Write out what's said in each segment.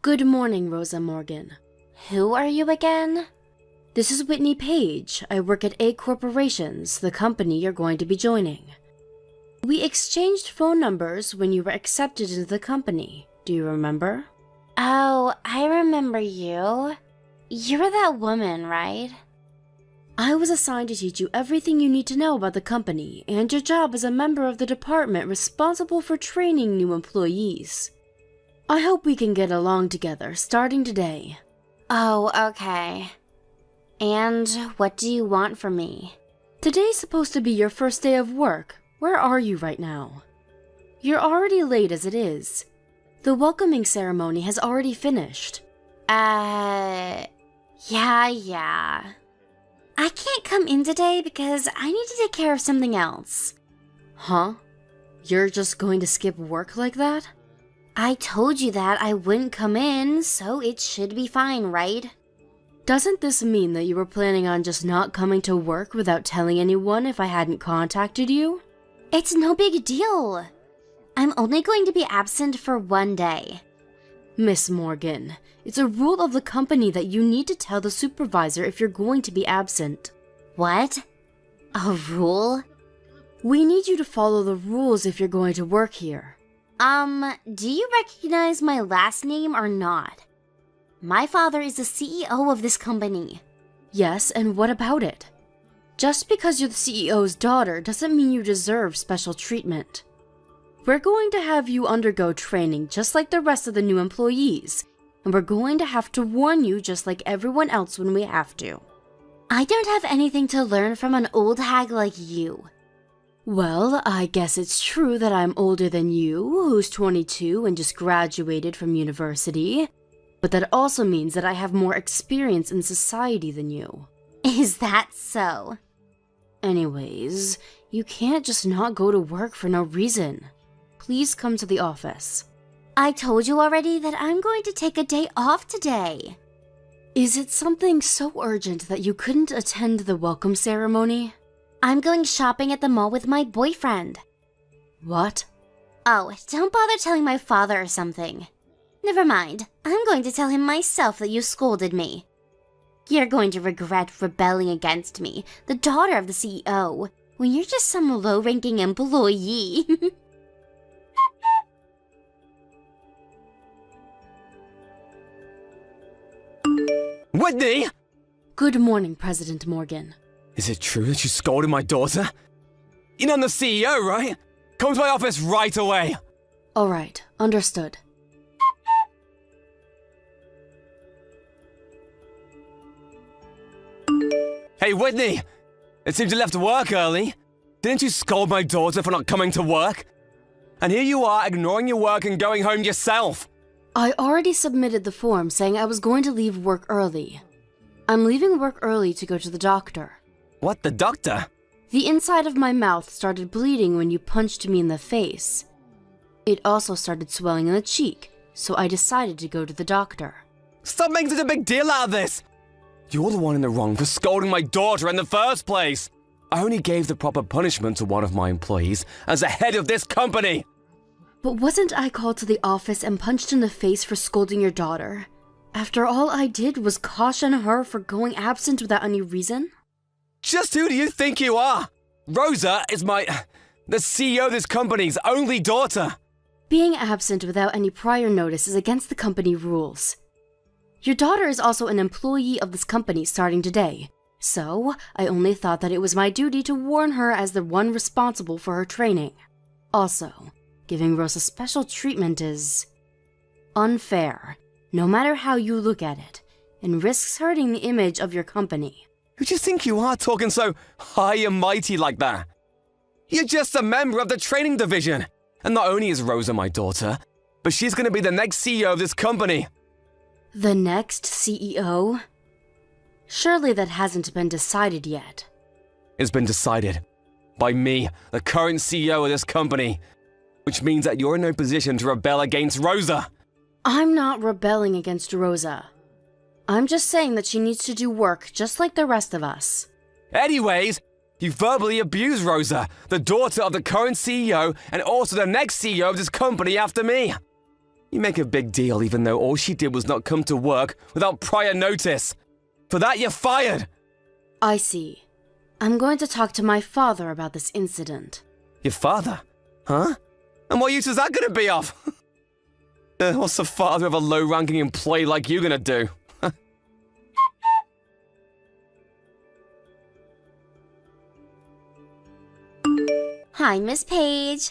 Good morning, Rosa Morgan. Who are you again? This is Whitney Page. I work at A Corporations, the company you're going to be joining. We exchanged phone numbers when you were accepted into the company. Do you remember? Oh, I remember you. You were that woman, right? I was assigned to teach you everything you need to know about the company and your job as a member of the department responsible for training new employees. I hope we can get along together starting today. Oh, okay. And what do you want from me? Today's supposed to be your first day of work. Where are you right now? You're already late as it is. The welcoming ceremony has already finished. Yeah. I can't come in today because I need to take care of something else. Huh? You're just going to skip work like that? I told you that I wouldn't come in, so it should be fine, right? Doesn't this mean that you were planning on just not coming to work without telling anyone if I hadn't contacted you? It's no big deal. I'm only going to be absent for 1 day. Miss Morgan, it's a rule of the company that you need to tell the supervisor if you're going to be absent. What? A rule? We need you to follow the rules if you're going to work here. Do you recognize my last name or not? My father is the CEO of this company. Yes, and what about it? Just because you're the CEO's daughter doesn't mean you deserve special treatment. We're going to have you undergo training just like the rest of the new employees, and we're going to have to warn you just like everyone else when we have to. I don't have anything to learn from an old hag like you. Well, I guess it's true that I'm older than you, who's 22 and just graduated from university, but that also means that I have more experience in society than you. Is that so? Anyways, you can't just not go to work for no reason. Please come to the office. I told you already that I'm going to take a day off today. Is it something so urgent that you couldn't attend the welcome ceremony? I'm going shopping at the mall with my boyfriend. What? Oh, don't bother telling my father or something. Never mind, I'm going to tell him myself that you scolded me. You're going to regret rebelling against me, the daughter of the CEO, when you're just some low-ranking employee. Whitney! Good morning, President Morgan. Is it true that you scolded my daughter? You know I'm the CEO, right? Come to my office right away! All right, understood. Hey, Whitney! It seems you left work early. Didn't you scold my daughter for not coming to work? And here you are ignoring your work and going home yourself. I already submitted the form saying I was going to leave work early. I'm leaving work early to go to the doctor. What, the doctor? The inside of my mouth started bleeding when you punched me in the face. It also started swelling in the cheek, so I decided to go to the doctor. Stop making such a big deal out of this! You're the one in the wrong for scolding my daughter in the first place! I only gave the proper punishment to one of my employees as the head of this company! But wasn't I called to the office and punched in the face for scolding your daughter? After all I did was caution her for going absent without any reason? Just who do you think you are? Rosa is the CEO of this company's only daughter. Being absent without any prior notice is against the company rules. Your daughter is also an employee of this company starting today, so I only thought that it was my duty to warn her as the one responsible for her training. Also, giving Rosa special treatment is unfair, no matter how you look at it, and risks hurting the image of your company. Who do you think you are talking so high and mighty like that? You're just a member of the training division. And not only is Rosa my daughter, but she's going to be the next CEO of this company. The next CEO? Surely that hasn't been decided yet. It's been decided by me, the current CEO of this company, which means that you're in no position to rebel against Rosa. I'm not rebelling against Rosa. I'm just saying that she needs to do work just like the rest of us. Anyways, you verbally abused Rosa, the daughter of the current CEO and also the next CEO of this company after me. You make a big deal even though all she did was not come to work without prior notice. For that, you're fired! I see. I'm going to talk to my father about this incident. Your father? Huh? And what use is that gonna be of? What's the father of a low-ranking employee like you gonna do? Hi, Miss Page.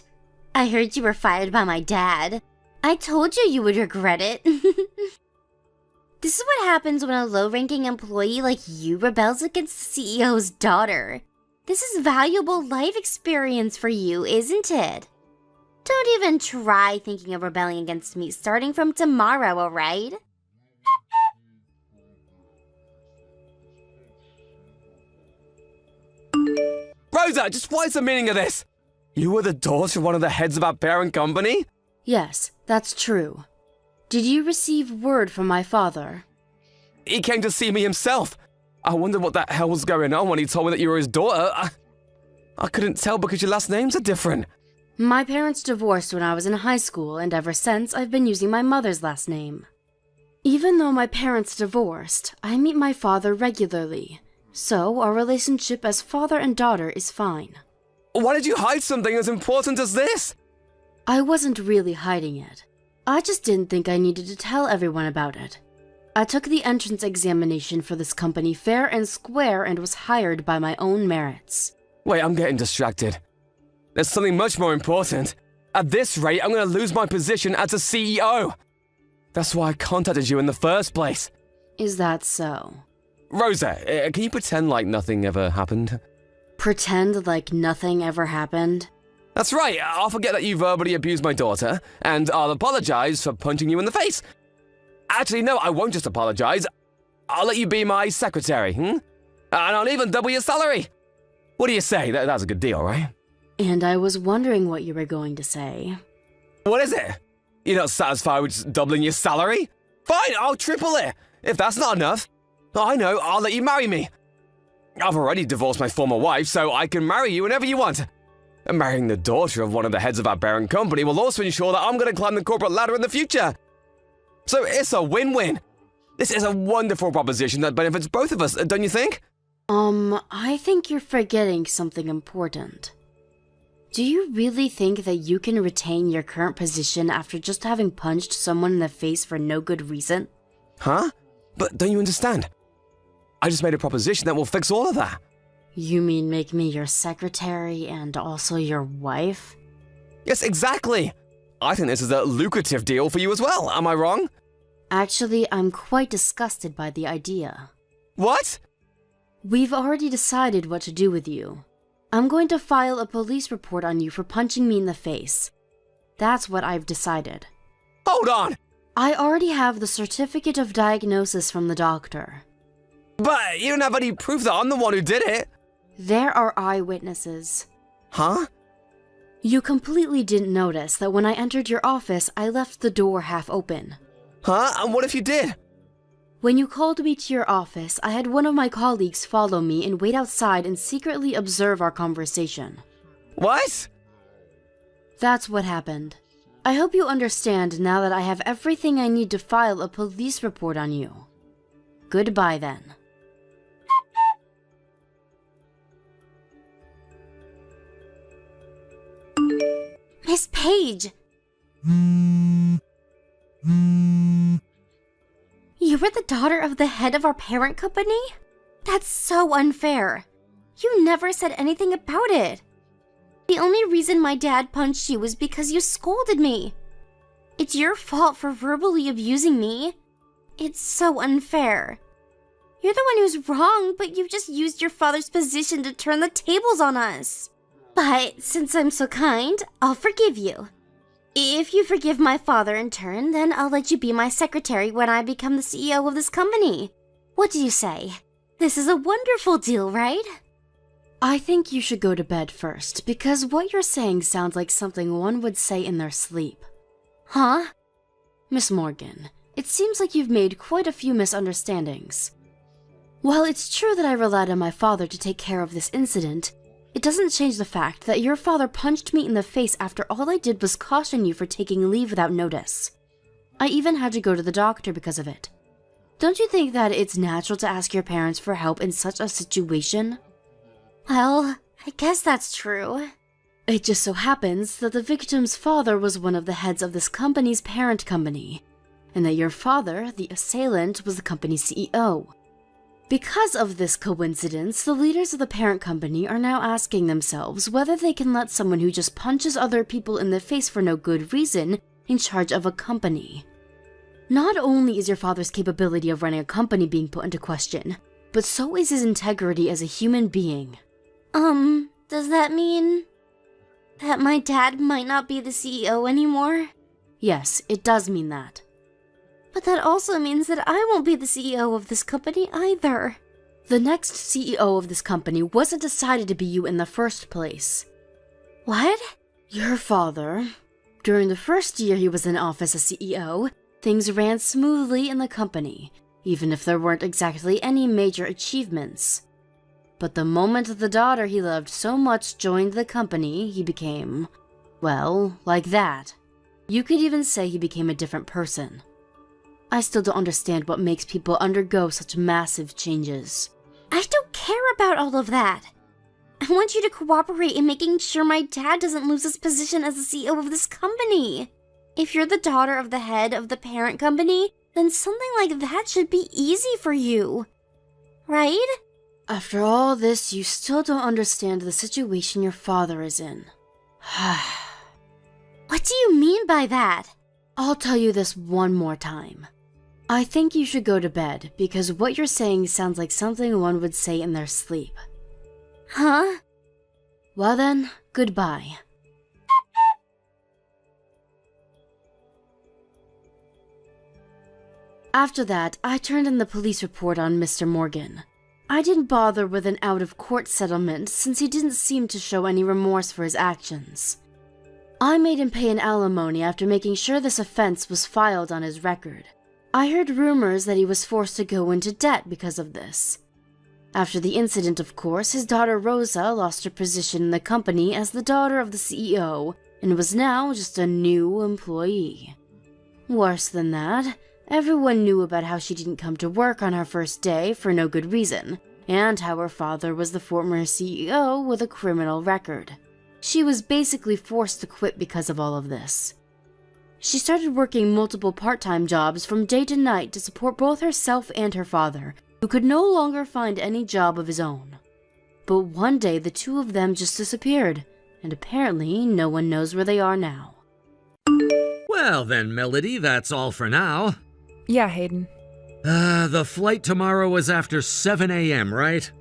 I heard you were fired by my dad. I told you would regret it. This is what happens when a low-ranking employee like you rebels against the CEO's daughter. This is valuable life experience for you, isn't it? Don't even try thinking of rebelling against me starting from tomorrow, alright? Rosa, just what is the meaning of this? You were the daughter of one of the heads of our parent company? Yes, that's true. Did you receive word from my father? He came to see me himself. I wondered what the hell was going on when he told me that you were his daughter. I couldn't tell because your last names are different. My parents divorced when I was in high school, and ever since I've been using my mother's last name. Even though my parents divorced, I meet my father regularly, so our relationship as father and daughter is fine. Why did you hide something as important as this? I wasn't really hiding it. I just didn't think I needed to tell everyone about it. I took the entrance examination for this company fair and square and was hired by my own merits. Wait, I'm getting distracted. There's something much more important. At this rate, I'm going to lose my position as a CEO. That's why I contacted you in the first place. Is that so? Rosa, can you pretend like nothing ever happened? Pretend like nothing ever happened? That's right, I'll forget that you verbally abused my daughter, and I'll apologize for punching you in the face. Actually, no, I won't just apologize. I'll let you be my secretary, And I'll even double your salary. What do you say? That's a good deal, right? And I was wondering what you were going to say. What is it? You're not satisfied with just doubling your salary? Fine, I'll triple it. If that's not enough, I know, I'll let you marry me. I've already divorced my former wife, so I can marry you whenever you want. And marrying the daughter of one of the heads of our parent company will also ensure that I'm going to climb the corporate ladder in the future. So it's a win-win. This is a wonderful proposition that benefits both of us, don't you think? I think you're forgetting something important. Do you really think that you can retain your current position after just having punched someone in the face for no good reason? Huh? But don't you understand? I just made a proposition that will fix all of that. You mean make me your secretary and also your wife? Yes, exactly. I think this is a lucrative deal for you as well, am I wrong? Actually, I'm quite disgusted by the idea. What? We've already decided what to do with you. I'm going to file a police report on you for punching me in the face. That's what I've decided. Hold on! I already have the certificate of diagnosis from the doctor. But you don't have any proof that I'm the one who did it. There are eyewitnesses. Huh? You completely didn't notice that when I entered your office, I left the door half open. Huh? And what if you did? When you called me to your office, I had one of my colleagues follow me and wait outside and secretly observe our conversation. What? That's what happened. I hope you understand now that I have everything I need to file a police report on you. Goodbye then. Miss Page! You were the daughter of the head of our parent company? That's so unfair. You never said anything about it. The only reason my dad punched you was because you scolded me. It's your fault for verbally abusing me. It's so unfair. You're the one who's wrong, but you just used your father's position to turn the tables on us. But since I'm so kind, I'll forgive you. If you forgive my father in turn, then I'll let you be my secretary when I become the CEO of this company. What do you say? This is a wonderful deal, right? I think you should go to bed first, because what you're saying sounds like something one would say in their sleep. Huh? Miss Morgan, it seems like you've made quite a few misunderstandings. While it's true that I relied on my father to take care of this incident, it doesn't change the fact that your father punched me in the face after all I did was caution you for taking leave without notice. I even had to go to the doctor because of it. Don't you think that it's natural to ask your parents for help in such a situation? Well, I guess that's true. It just so happens that the victim's father was one of the heads of this company's parent company, and that your father, the assailant, was the company's CEO. Because of this coincidence, the leaders of the parent company are now asking themselves whether they can let someone who just punches other people in the face for no good reason in charge of a company. Not only is your father's capability of running a company being put into question, but so is his integrity as a human being. Does that mean that my dad might not be the CEO anymore? Yes, it does mean that. But that also means that I won't be the CEO of this company either. The next CEO of this company wasn't decided to be you in the first place. What? Your father. During the first year he was in office as CEO, things ran smoothly in the company, even if there weren't exactly any major achievements. But the moment the daughter he loved so much joined the company, he became, well, like that. You could even say he became a different person. I still don't understand what makes people undergo such massive changes. I don't care about all of that. I want you to cooperate in making sure my dad doesn't lose his position as the CEO of this company. If you're the daughter of the head of the parent company, then something like that should be easy for you. Right? After all this, you still don't understand the situation your father is in. What do you mean by that? I'll tell you this one more time. I think you should go to bed, because what you're saying sounds like something one would say in their sleep. Huh? Well then, goodbye. After that, I turned in the police report on Mr. Morgan. I didn't bother with an out-of-court settlement since he didn't seem to show any remorse for his actions. I made him pay an alimony after making sure this offense was filed on his record. I heard rumors that he was forced to go into debt because of this. After the incident, of course, his daughter Rosa lost her position in the company as the daughter of the CEO and was now just a new employee. Worse than that, everyone knew about how she didn't come to work on her first day for no good reason, and how her father was the former CEO with a criminal record. She was basically forced to quit because of all of this. She started working multiple part-time jobs from day to night to support both herself and her father, who could no longer find any job of his own. But one day the two of them just disappeared, and apparently no one knows where they are now. Well then, Melody, that's all for now. Yeah, Hayden. The flight tomorrow is after 7 a.m., right?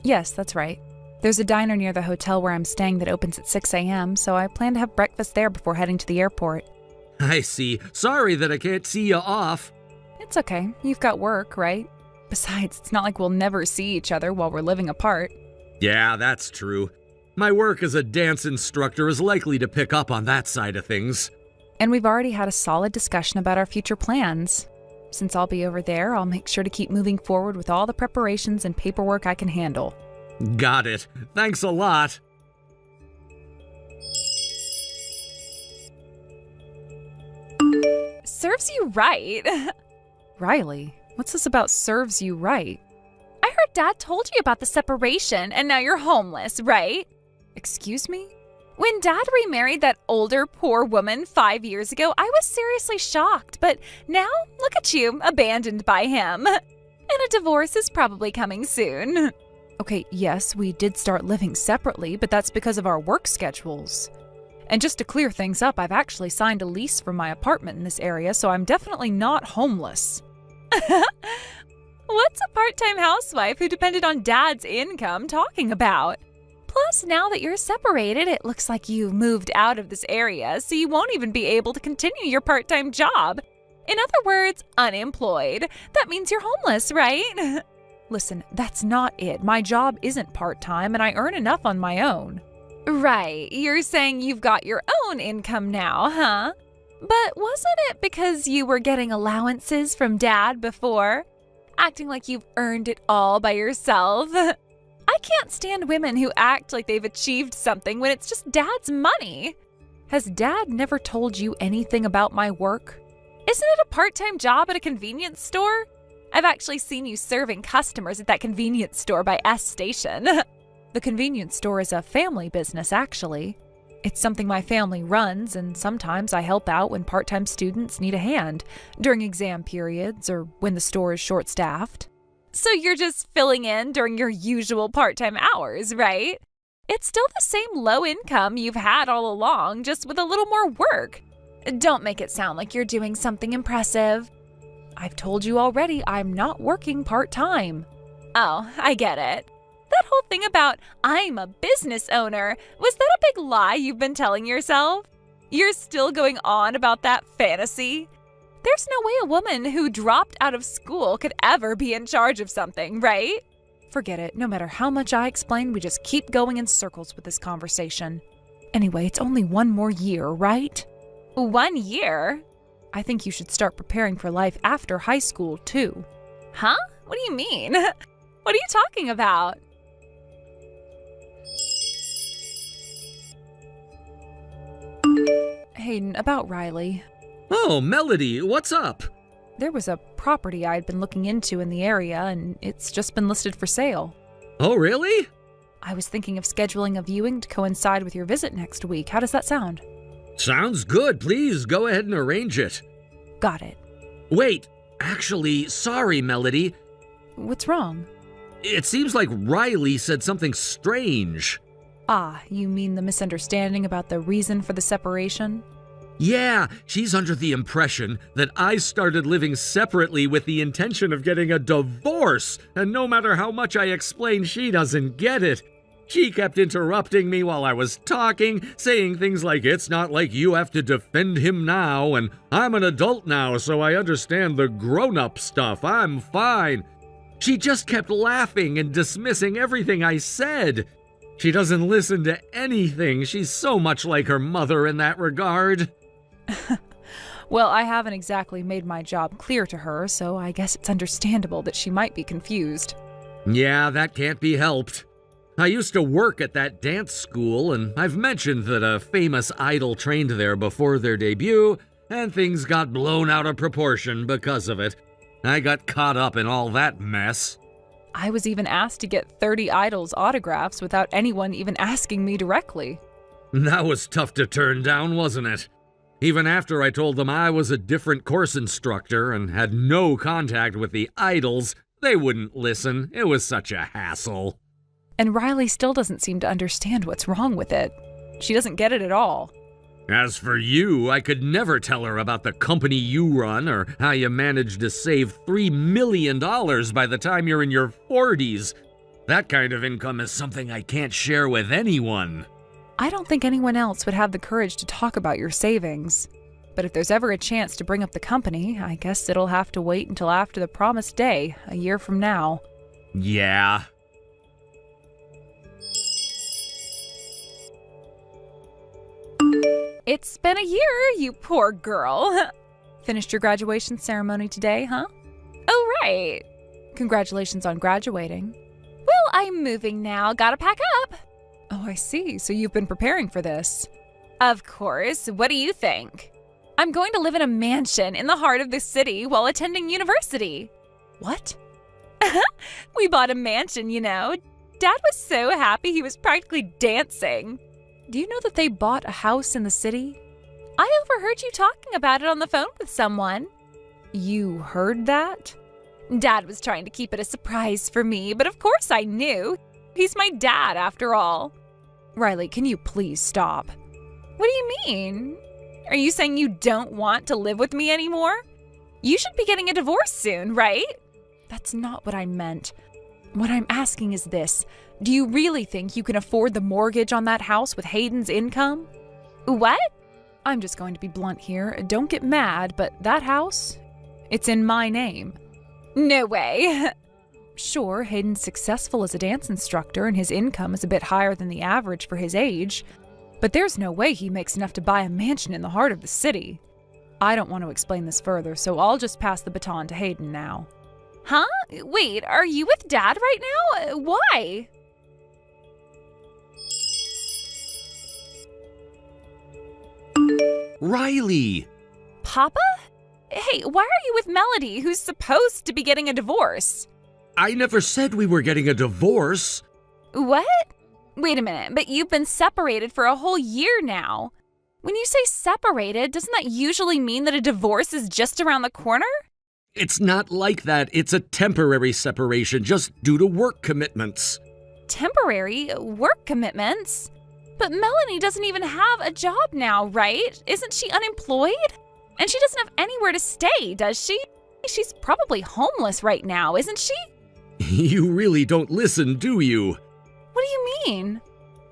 Yes, that's right. There's a diner near the hotel where I'm staying that opens at 6 a.m., so I plan to have breakfast there before heading to the airport. I see. Sorry that I can't see you off. It's okay. You've got work, right? Besides, it's not like we'll never see each other while we're living apart. Yeah, that's true. My work as a dance instructor is likely to pick up on that side of things. And we've already had a solid discussion about our future plans. Since I'll be over there, I'll make sure to keep moving forward with all the preparations and paperwork I can handle. Got it. Thanks a lot. Serves you right. Riley, what's this about serves you right? I heard Dad told you about the separation and now you're homeless, right? Excuse me? When Dad remarried that older, poor woman 5 years ago, I was seriously shocked, but now, look at you, abandoned by him. And a divorce is probably coming soon. Okay, yes, we did start living separately, but that's because of our work schedules. And just to clear things up, I've actually signed a lease for my apartment in this area, so I'm definitely not homeless. What's a part-time housewife who depended on Dad's income talking about? Plus, now that you're separated, it looks like you've moved out of this area, so you won't even be able to continue your part-time job. In other words, unemployed. That means you're homeless, right? Listen, that's not it. My job isn't part-time, and I earn enough on my own. Right, you're saying you've got your own income now, huh? But wasn't it because you were getting allowances from Dad before? Acting like you've earned it all by yourself? I can't stand women who act like they've achieved something when it's just Dad's money. Has Dad never told you anything about my work? Isn't it a part-time job at a convenience store? I've actually seen you serving customers at that convenience store by S Station. The convenience store is a family business, actually. It's something my family runs, and sometimes I help out when part-time students need a hand, during exam periods or when the store is short-staffed. So you're just filling in during your usual part-time hours, right? It's still the same low income you've had all along, just with a little more work. Don't make it sound like you're doing something impressive. I've told you already I'm not working part-time. Oh, I get it. That whole thing about I'm a business owner, was that a big lie you've been telling yourself? You're still going on about that fantasy? There's no way a woman who dropped out of school could ever be in charge of something, right? Forget it. No matter how much I explain, we just keep going in circles with this conversation. Anyway, it's only 1 more year, right? 1 year? I think you should start preparing for life after high school, too. Huh? What do you mean? What are you talking about? Hayden, about Riley. Oh, Melody, what's up? There was a property I'd been looking into in the area, and it's just been listed for sale. Oh, really? I was thinking of scheduling a viewing to coincide with your visit next week. How does that sound? Sounds good. Please go ahead and arrange it. Got it. Wait, actually, sorry, Melody. What's wrong? It seems like Riley said something strange. Ah, you mean the misunderstanding about the reason for the separation? Yeah, she's under the impression that I started living separately with the intention of getting a divorce, and no matter how much I explain, she doesn't get it. She kept interrupting me while I was talking, saying things like, "It's not like you have to defend him now," and "I'm an adult now, so I understand the grown-up stuff. I'm fine." She just kept laughing and dismissing everything I said. She doesn't listen to anything. She's so much like her mother in that regard. Well, I haven't exactly made my job clear to her, so I guess it's understandable that she might be confused. Yeah, that can't be helped. I used to work at that dance school, and I've mentioned that a famous idol trained there before their debut, and things got blown out of proportion because of it. I got caught up in all that mess. I was even asked to get 30 idols' autographs without anyone even asking me directly. That was tough to turn down, wasn't it? Even after I told them I was a different course instructor and had no contact with the idols, they wouldn't listen. It was such a hassle. And Riley still doesn't seem to understand what's wrong with it. She doesn't get it at all. As for you, I could never tell her about the company you run or how you managed to save $3 million by the time you're in your 40s. That kind of income is something I can't share with anyone. I don't think anyone else would have the courage to talk about your savings. But if there's ever a chance to bring up the company, I guess it'll have to wait until after the promised day, a year from now. Yeah. It's been a year, you poor girl. Finished your graduation ceremony today, huh? Oh, right. Congratulations on graduating. Well, I'm moving now. Gotta pack up. Oh, I see. So you've been preparing for this. Of course. What do you think? I'm going to live in a mansion in the heart of the city while attending university. What? We bought a mansion, you know. Dad was so happy he was practically dancing. Do you know that they bought a house in the city? I overheard you talking about it on the phone with someone. You heard that? Dad was trying to keep it a surprise for me, but of course I knew. He's my dad, after all. Riley, can you please stop? What do you mean? Are you saying you don't want to live with me anymore? You should be getting a divorce soon, right? That's not what I meant. What I'm asking is this. Do you really think you can afford the mortgage on that house with Hayden's income? What? I'm just going to be blunt here. Don't get mad, but that house, it's in my name. No way. Sure, Hayden's successful as a dance instructor and his income is a bit higher than the average for his age, but there's no way he makes enough to buy a mansion in the heart of the city. I don't want to explain this further, so I'll just pass the baton to Hayden now. Huh? Wait, are you with Dad right now? Why? Riley! Papa? hey, why are you with Melody, who's supposed to be getting a divorce? I never said we were getting a divorce. What? Wait a minute, but you've been separated for a whole year now. When you say separated, doesn't that usually mean that a divorce is just around the corner? It's not like that. It's a temporary separation, just due to work commitments. Temporary work commitments? But Melanie doesn't even have a job now, right? Isn't she unemployed? And she doesn't have anywhere to stay, does she? She's probably homeless right now, isn't she? You really don't listen, do you? What do you mean?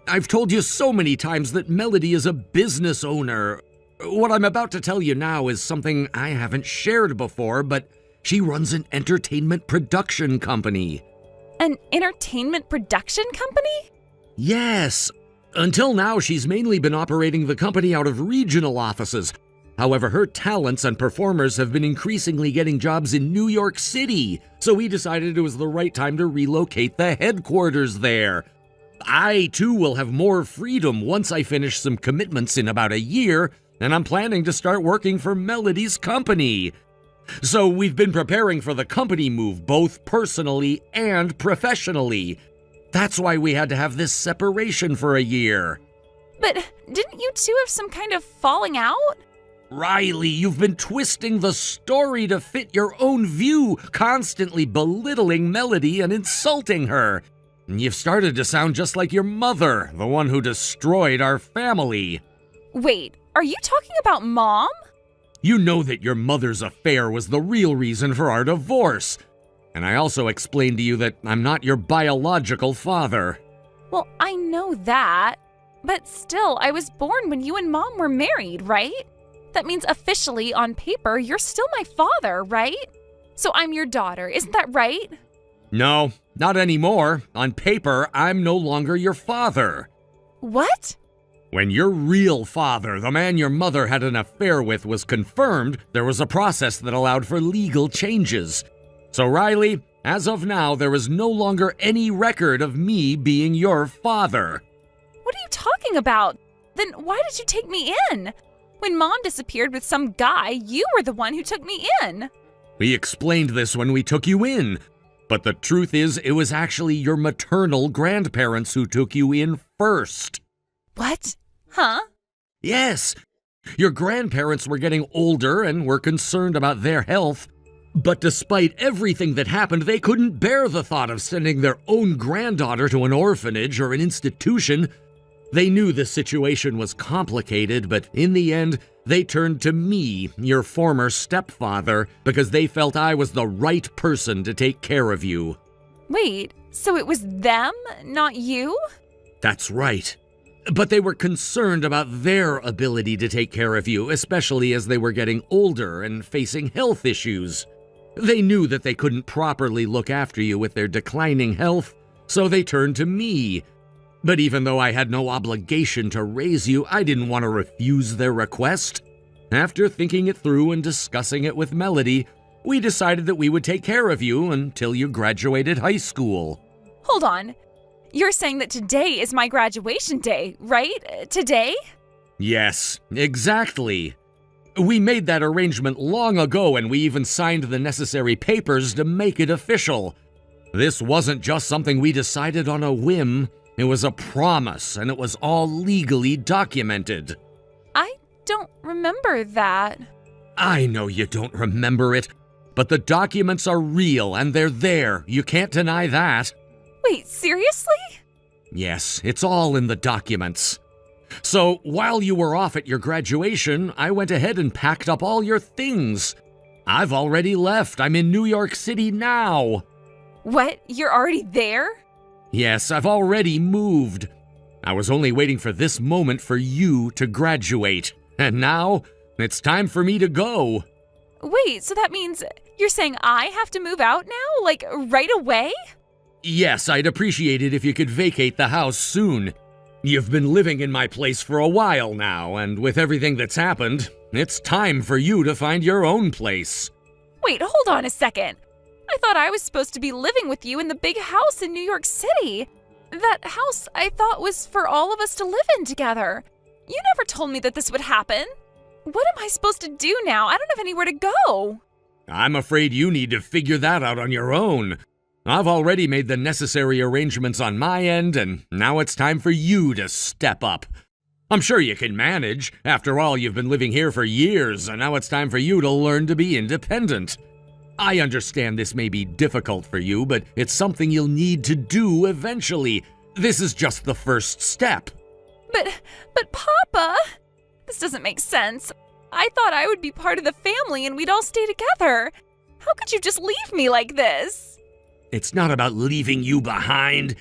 I've told you so many times that Melody is a business owner. What I'm about to tell you now is something I haven't shared before, but she runs an entertainment production company. An entertainment production company? Yes. Until now, she's mainly been operating the company out of regional offices. However, her talents and performers have been increasingly getting jobs in New York City, so we decided it was the right time to relocate the headquarters there. I, too, will have more freedom once I finish some commitments in about a year, and I'm planning to start working for Melody's company. So we've been preparing for the company move, both personally and professionally. That's why we had to have this separation for a year. But didn't you two have some kind of falling out? Riley, you've been twisting the story to fit your own view, constantly belittling Melody and insulting her. You've started to sound just like your mother, the one who destroyed our family. Wait, are you talking about Mom? You know that your mother's affair was the real reason for our divorce. And I also explained to you that I'm not your biological father. Well, I know that. But still, I was born when you and Mom were married, right? That means officially, on paper, you're still my father, right? So I'm your daughter, isn't that right? No, not anymore. On paper, I'm no longer your father. What? When your real father, the man your mother had an affair with, was confirmed, there was a process that allowed for legal changes. So Riley, as of now, there is no longer any record of me being your father. What are you talking about? Then why did you take me in? When Mom disappeared with some guy, you were the one who took me in. We explained this when we took you in. But the truth is, it was actually your maternal grandparents who took you in first. What? Huh? Yes. Your grandparents were getting older and were concerned about their health. But despite everything that happened, they couldn't bear the thought of sending their own granddaughter to an orphanage or an institution. They knew the situation was complicated, but in the end, they turned to me, your former stepfather, because they felt I was the right person to take care of you. Wait, so it was them, not you? That's right. But they were concerned about their ability to take care of you, especially as they were getting older and facing health issues. They knew that they couldn't properly look after you with their declining health, so they turned to me. But even though I had no obligation to raise you, I didn't want to refuse their request. After thinking it through and discussing it with Melody, we decided that we would take care of you until you graduated high school. Hold on. You're saying that today is my graduation day, right? Today? Yes, exactly. We made that arrangement long ago, and we even signed the necessary papers to make it official. This wasn't just something we decided on a whim. It was a promise, and it was all legally documented. I don't remember that. I know you don't remember it, but the documents are real, and they're there. You can't deny that. Wait, seriously? Yes, it's all in the documents. So, while you were off at your graduation, I went ahead and packed up all your things. I've already left. I'm in New York City now. What? You're already there? Yes, I've already moved. I was only waiting for this moment for you to graduate. And now, it's time for me to go. Wait, so that means you're saying I have to move out now? Like, right away? Yes, I'd appreciate it if you could vacate the house soon. You've been living in my place for a while now, and with everything that's happened, it's time for you to find your own place. Wait, hold on a second. I thought I was supposed to be living with you in the big house in New York City. That house I thought was for all of us to live in together. You never told me that this would happen. What am I supposed to do now? I don't have anywhere to go. I'm afraid you need to figure that out on your own. I've already made the necessary arrangements on my end, and now it's time for you to step up. I'm sure you can manage. After all, you've been living here for years, and now it's time for you to learn to be independent. I understand this may be difficult for you, but it's something you'll need to do eventually. This is just the first step. But Papa, this doesn't make sense. I thought I would be part of the family and we'd all stay together. How could you just leave me like this? It's not about leaving you behind.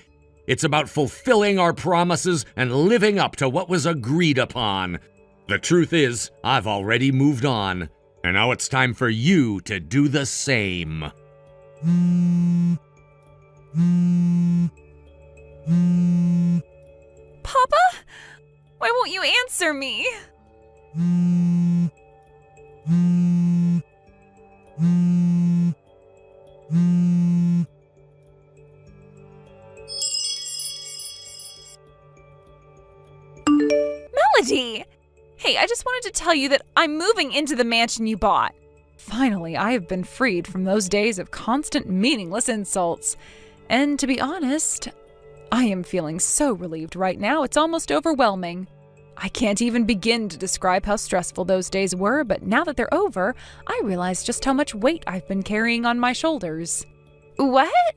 It's about fulfilling our promises and living up to what was agreed upon. The truth is, I've already moved on, and now it's time for you to do the same. Papa? Why won't you answer me? Melody! Hey, I just wanted to tell you that I'm moving into the mansion you bought. Finally, I have been freed from those days of constant meaningless insults. And to be honest, I am feeling so relieved right now, it's almost overwhelming. I can't even begin to describe how stressful those days were, but now that they're over, I realize just how much weight I've been carrying on my shoulders. What?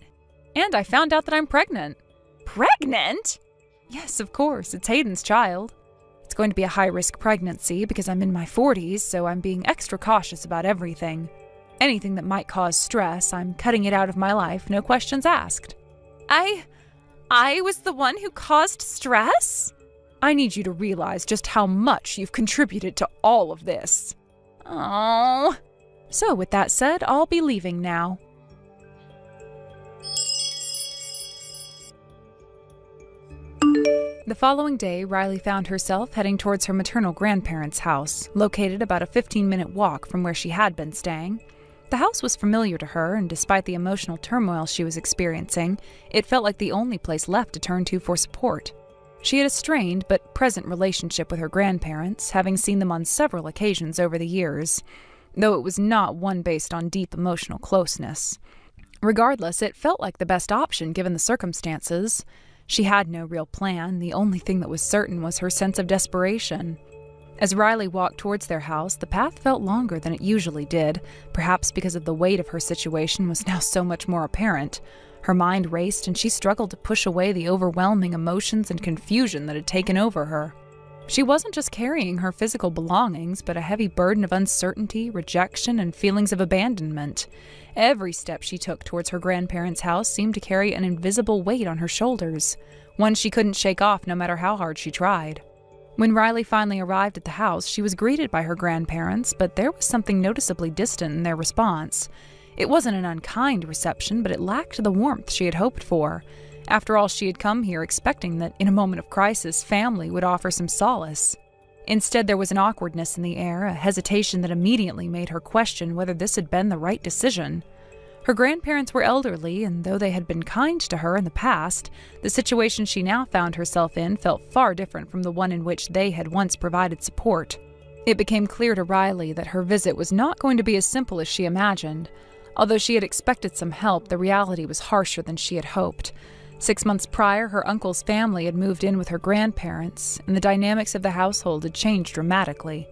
And I found out that I'm pregnant. Pregnant? Yes, of course, it's Hayden's child. It's going to be a high-risk pregnancy because I'm in my 40s, so I'm being extra cautious about everything. Anything that might cause stress, I'm cutting it out of my life, no questions asked. I was the one who caused stress? I need you to realize just how much you've contributed to all of this. Oh. So with that said, I'll be leaving now. The following day, Riley found herself heading towards her maternal grandparents' house, located about a 15-minute walk from where she had been staying. The house was familiar to her, and despite the emotional turmoil she was experiencing, it felt like the only place left to turn to for support. She had a strained but present relationship with her grandparents, having seen them on several occasions over the years, though it was not one based on deep emotional closeness. Regardless, it felt like the best option given the circumstances. She had no real plan. The only thing that was certain was her sense of desperation. As Riley walked towards their house, the path felt longer than it usually did, perhaps because of the weight of her situation was now so much more apparent. Her mind raced, and she struggled to push away the overwhelming emotions and confusion that had taken over her. She wasn't just carrying her physical belongings, but a heavy burden of uncertainty, rejection, and feelings of abandonment. Every step she took towards her grandparents' house seemed to carry an invisible weight on her shoulders, one she couldn't shake off no matter how hard she tried. When Riley finally arrived at the house, she was greeted by her grandparents, but there was something noticeably distant in their response. It wasn't an unkind reception, but it lacked the warmth she had hoped for. After all, she had come here expecting that, in a moment of crisis, family would offer some solace. Instead, there was an awkwardness in the air, a hesitation that immediately made her question whether this had been the right decision. Her grandparents were elderly, and though they had been kind to her in the past, the situation she now found herself in felt far different from the one in which they had once provided support. It became clear to Riley that her visit was not going to be as simple as she imagined. Although she had expected some help, the reality was harsher than she had hoped. 6 months prior, her uncle's family had moved in with her grandparents, and the dynamics of the household had changed dramatically.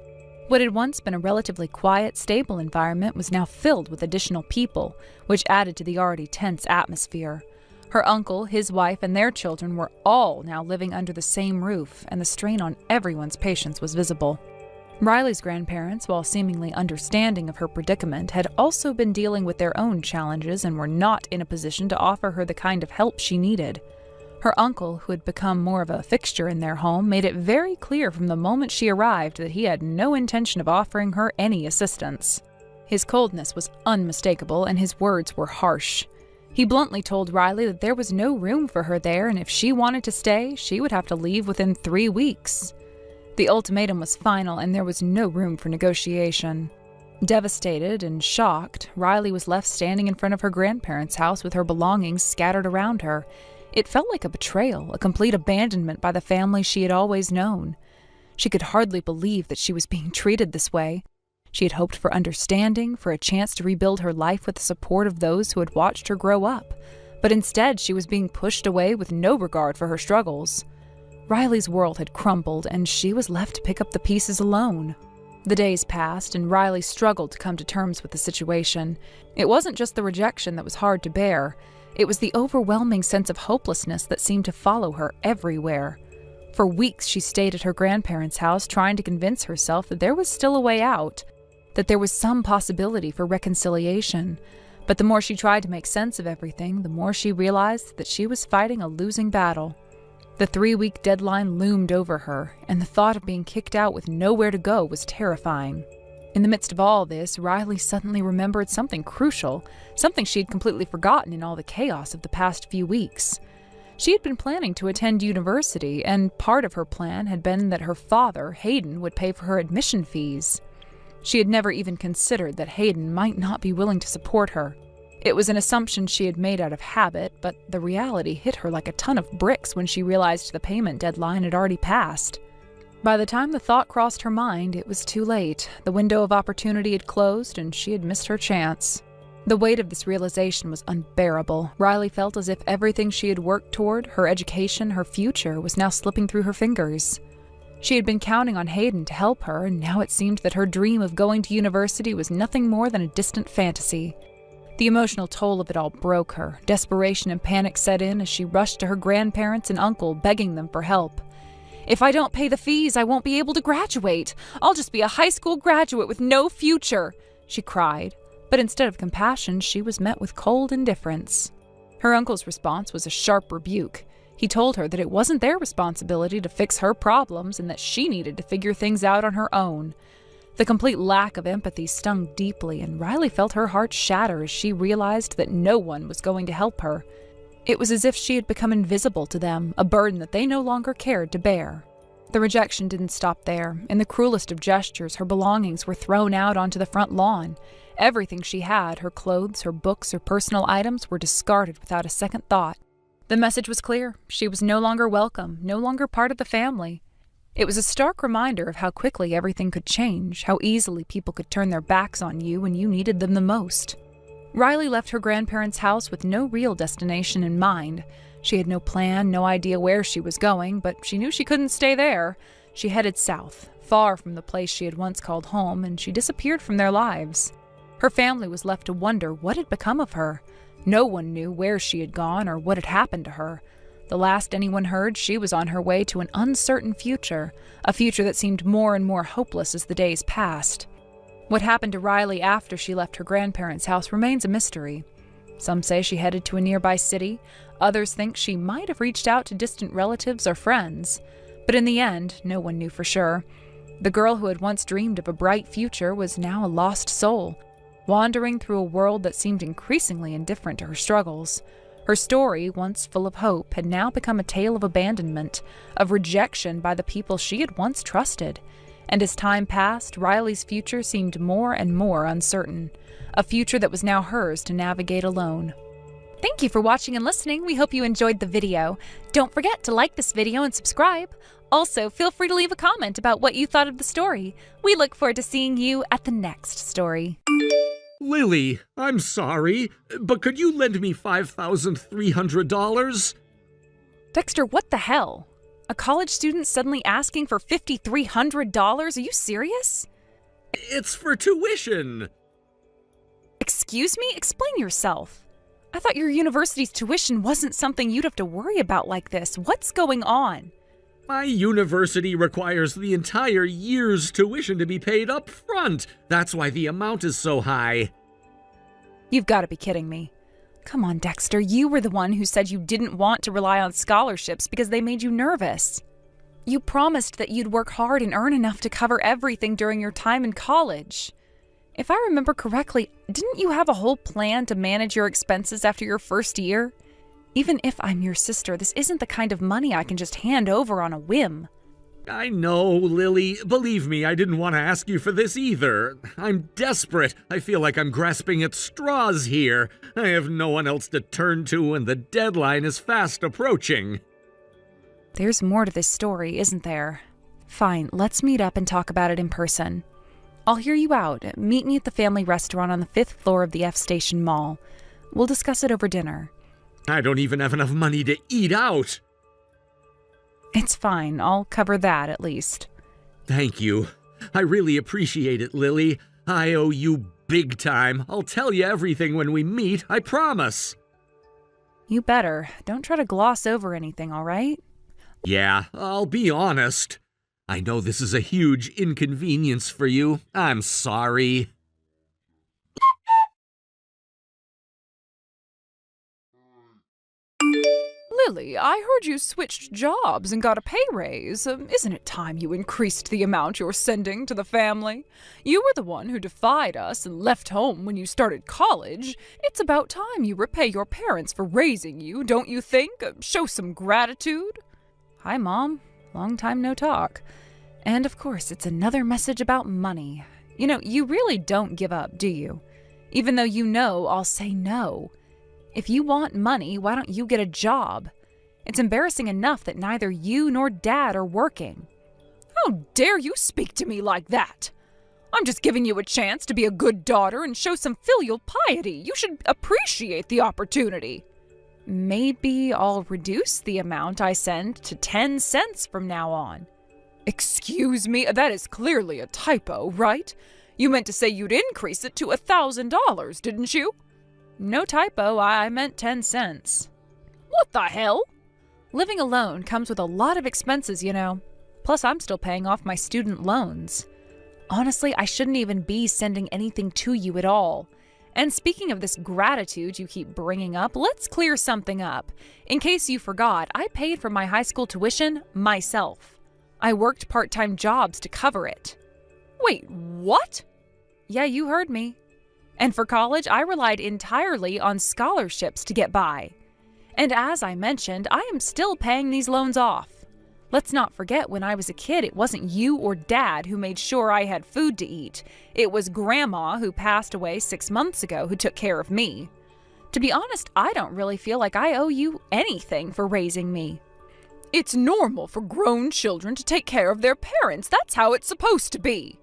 What had once been a relatively quiet, stable environment was now filled with additional people, which added to the already tense atmosphere. Her uncle, his wife, and their children were all now living under the same roof, and the strain on everyone's patience was visible. Riley's grandparents, while seemingly understanding of her predicament, had also been dealing with their own challenges and were not in a position to offer her the kind of help she needed. Her uncle, who had become more of a fixture in their home, made it very clear from the moment she arrived that he had no intention of offering her any assistance. His coldness was unmistakable, and his words were harsh. He bluntly told Riley that there was no room for her there, and if she wanted to stay, she would have to leave within 3 weeks. The ultimatum was final, and there was no room for negotiation. Devastated and shocked, Riley was left standing in front of her grandparents' house with her belongings scattered around her. It felt like a betrayal, a complete abandonment by the family she had always known. She could hardly believe that she was being treated this way. She had hoped for understanding, for a chance to rebuild her life with the support of those who had watched her grow up. But instead, she was being pushed away with no regard for her struggles. Riley's world had crumbled, and she was left to pick up the pieces alone. The days passed, and Riley struggled to come to terms with the situation. It wasn't just the rejection that was hard to bear. It was the overwhelming sense of hopelessness that seemed to follow her everywhere. For weeks, she stayed at her grandparents' house trying to convince herself that there was still a way out, that there was some possibility for reconciliation. But the more she tried to make sense of everything, the more she realized that she was fighting a losing battle. The 3-week deadline loomed over her, and the thought of being kicked out with nowhere to go was terrifying. In the midst of all this, Riley suddenly remembered something crucial, something she had completely forgotten in all the chaos of the past few weeks. She had been planning to attend university, and part of her plan had been that her father, Hayden, would pay for her admission fees. She had never even considered that Hayden might not be willing to support her. It was an assumption she had made out of habit, but the reality hit her like a ton of bricks when she realized the payment deadline had already passed. By the time the thought crossed her mind, it was too late. The window of opportunity had closed, and she had missed her chance. The weight of this realization was unbearable. Riley felt as if everything she had worked toward, her education, her future, was now slipping through her fingers. She had been counting on Hayden to help her, and now it seemed that her dream of going to university was nothing more than a distant fantasy. The emotional toll of it all broke her. Desperation and panic set in as she rushed to her grandparents and uncle, begging them for help. "If I don't pay the fees, I won't be able to graduate. I'll just be a high school graduate with no future," she cried. But instead of compassion, she was met with cold indifference. Her uncle's response was a sharp rebuke. He told her that it wasn't their responsibility to fix her problems and that she needed to figure things out on her own. The complete lack of empathy stung deeply, and Riley felt her heart shatter as she realized that no one was going to help her. It was as if she had become invisible to them, a burden that they no longer cared to bear. The rejection didn't stop there. In the cruelest of gestures, her belongings were thrown out onto the front lawn. Everything she had, her clothes, her books, her personal items, were discarded without a second thought. The message was clear. She was no longer welcome, no longer part of the family. It was a stark reminder of how quickly everything could change, how easily people could turn their backs on you when you needed them the most. Riley left her grandparents' house with no real destination in mind. She had no plan, no idea where she was going, but she knew she couldn't stay there. She headed south, far from the place she had once called home, and she disappeared from their lives. Her family was left to wonder what had become of her. No one knew where she had gone or what had happened to her. The last anyone heard, she was on her way to an uncertain future, a future that seemed more and more hopeless as the days passed. What happened to Riley after she left her grandparents' house remains a mystery. Some say she headed to a nearby city, others think she might have reached out to distant relatives or friends. But in the end, no one knew for sure. The girl who had once dreamed of a bright future was now a lost soul, wandering through a world that seemed increasingly indifferent to her struggles. Her story, once full of hope, had now become a tale of abandonment, of rejection by the people she had once trusted. And as time passed, Riley's future seemed more and more uncertain, a future that was now hers to navigate alone. Thank you for watching and listening. We hope you enjoyed the video. Don't forget to like this video and subscribe. Also, feel free to leave a comment about what you thought of the story. We look forward to seeing you at the next story. Lily, I'm sorry, but could you lend me $5,300? Dexter, what the hell? A college student suddenly asking for $5,300? Are you serious? It's for tuition. Excuse me? Explain yourself. I thought your university's tuition wasn't something you'd have to worry about like this. What's going on? My university requires the entire year's tuition to be paid up front. That's why the amount is so high. You've got to be kidding me. Come on, Dexter, you were the one who said you didn't want to rely on scholarships because they made you nervous. You promised that you'd work hard and earn enough to cover everything during your time in college. If I remember correctly, didn't you have a whole plan to manage your expenses after your first year? Even if I'm your sister, this isn't the kind of money I can just hand over on a whim. I know, Lily. Believe me, I didn't want to ask you for this either. I'm desperate. I feel like I'm grasping at straws here. I have no one else to turn to, and the deadline is fast approaching. There's more to this story, isn't there? Fine, let's meet up and talk about it in person. I'll hear you out. Meet me at the family restaurant on the 5th floor of the F Station Mall. We'll discuss it over dinner. I don't even have enough money to eat out. It's fine. I'll cover that at least. Thank you. I really appreciate it, Lily. I owe you big time. I'll tell you everything when we meet, I promise. You better. Don't try to gloss over anything, all right? Yeah, I'll be honest. I know this is a huge inconvenience for you. I'm sorry. Lily, I heard you switched jobs and got a pay raise. Isn't it time you increased the amount you're sending to the family? You were the one who defied us and left home when you started college. It's about time you repay your parents for raising you, don't you think? Show some gratitude. Hi, Mom. Long time no talk. And of course, it's another message about money. You know, you really don't give up, do you? Even though you know I'll say no. If you want money, why don't you get a job? It's embarrassing enough that neither you nor Dad are working. How dare you speak to me like that? I'm just giving you a chance to be a good daughter and show some filial piety. You should appreciate the opportunity. Maybe I'll reduce the amount I send to 10 cents from now on. Excuse me, that is clearly a typo, right? You meant to say you'd increase it to $1,000, didn't you? No typo, I meant 10 cents. What the hell? Living alone comes with a lot of expenses, you know. Plus, I'm still paying off my student loans. Honestly, I shouldn't even be sending anything to you at all. And speaking of this gratitude you keep bringing up, let's clear something up. In case you forgot, I paid for my high school tuition myself. I worked part-time jobs to cover it. Wait, what? Yeah, you heard me. And for college, I relied entirely on scholarships to get by. And as I mentioned, I am still paying these loans off. Let's not forget, when I was a kid, it wasn't you or Dad who made sure I had food to eat. It was Grandma, who passed away 6 months ago, who took care of me. To be honest, I don't really feel like I owe you anything for raising me. It's normal for grown children to take care of their parents. That's how it's supposed to be.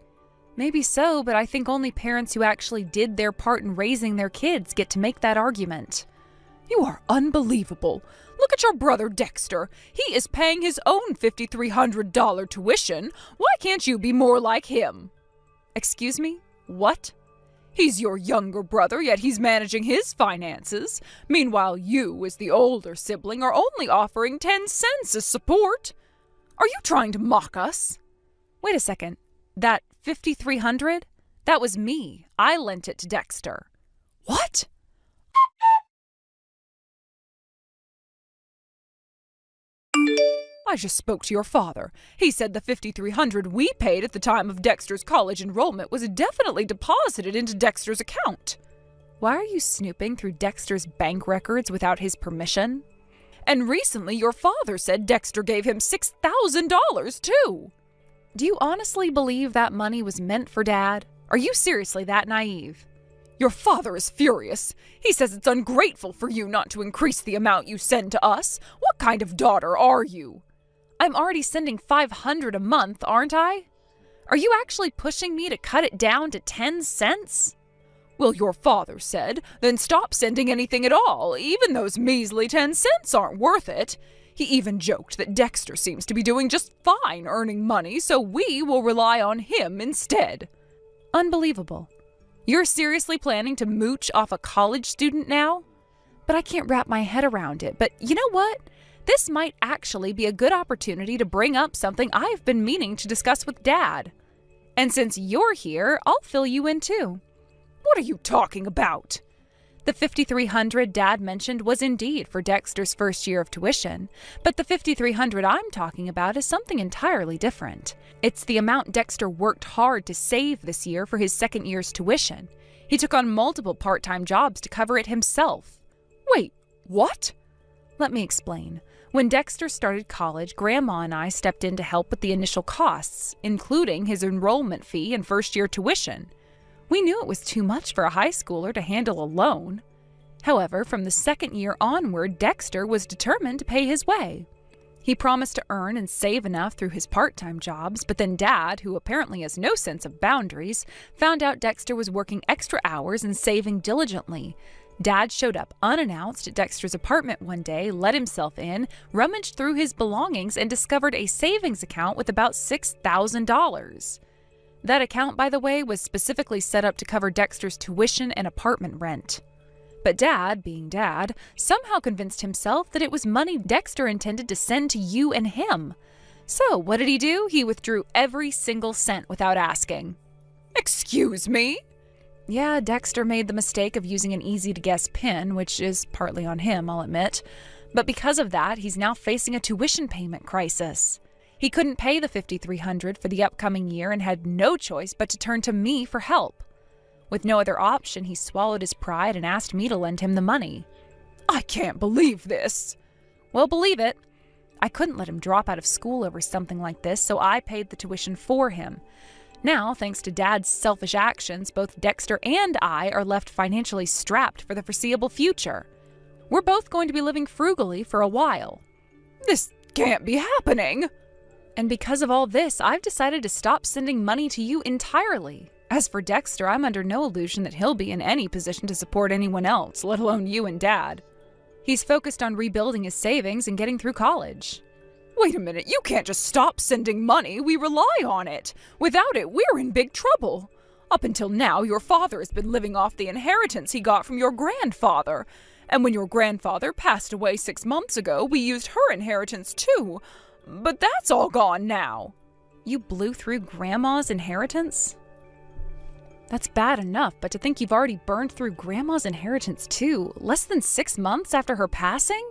Maybe so, but I think only parents who actually did their part in raising their kids get to make that argument. You are unbelievable. Look at your brother Dexter. He is paying his own $5,300 tuition. Why can't you be more like him? Excuse me? What? He's your younger brother, yet he's managing his finances. Meanwhile, you, as the older sibling, are only offering 10 cents as support. Are you trying to mock us? Wait a second. That $5,300? That was me. I lent it to Dexter. What? I just spoke to your father. He said the $5,300 we paid at the time of Dexter's college enrollment was definitely deposited into Dexter's account. Why are you snooping through Dexter's bank records without his permission? And recently your father said Dexter gave him $6,000 too. Do you honestly believe that money was meant for Dad? Are you seriously that naive? Your father is furious. He says it's ungrateful for you not to increase the amount you send to us. What kind of daughter are you? I'm already sending $500 a month, aren't I? Are you actually pushing me to cut it down to 10 cents? Well, your father said, then stop sending anything at all. Even those measly 10 cents aren't worth it. He even joked that Dexter seems to be doing just fine earning money, so we will rely on him instead. Unbelievable. You're seriously planning to mooch off a college student now? But I can't wrap my head around it. But you know what? This might actually be a good opportunity to bring up something I've been meaning to discuss with Dad. And since you're here, I'll fill you in too. What are you talking about? The $5,300 Dad mentioned was indeed for Dexter's first year of tuition, but the $5,300 I'm talking about is something entirely different. It's the amount Dexter worked hard to save this year for his second year's tuition. He took on multiple part-time jobs to cover it himself. Wait, what? Let me explain. When Dexter started college, Grandma and I stepped in to help with the initial costs, including his enrollment fee and first-year tuition. We knew it was too much for a high schooler to handle alone. However, from the second year onward, Dexter was determined to pay his way. He promised to earn and save enough through his part-time jobs, but then Dad, who apparently has no sense of boundaries, found out Dexter was working extra hours and saving diligently. Dad showed up unannounced at Dexter's apartment one day, let himself in, rummaged through his belongings, and discovered a savings account with about $6,000. That account, by the way, was specifically set up to cover Dexter's tuition and apartment rent. But Dad, being Dad, somehow convinced himself that it was money Dexter intended to send to you and him. So what did he do? He withdrew every single cent without asking. Excuse me? Yeah, Dexter made the mistake of using an easy-to-guess PIN, which is partly on him, I'll admit. But because of that, he's now facing a tuition payment crisis. He couldn't pay the $5,300 for the upcoming year and had no choice but to turn to me for help. With no other option, he swallowed his pride and asked me to lend him the money. I can't believe this. Well, believe it. I couldn't let him drop out of school over something like this, so I paid the tuition for him. Now, thanks to Dad's selfish actions, both Dexter and I are left financially strapped for the foreseeable future. We're both going to be living frugally for a while. This can't be happening. And because of all this, I've decided to stop sending money to you entirely. As for Dexter, I'm under no illusion that he'll be in any position to support anyone else, let alone you and Dad. He's focused on rebuilding his savings and getting through college. Wait a minute, you can't just stop sending money. We rely on it. Without it, we're in big trouble. Up until now, your father has been living off the inheritance he got from your grandfather. And when your grandfather passed away 6 months ago, we used her inheritance too. But that's all gone now. You blew through Grandma's inheritance? That's bad enough, but to think you've already burned through Grandma's inheritance too, less than 6 months after her passing?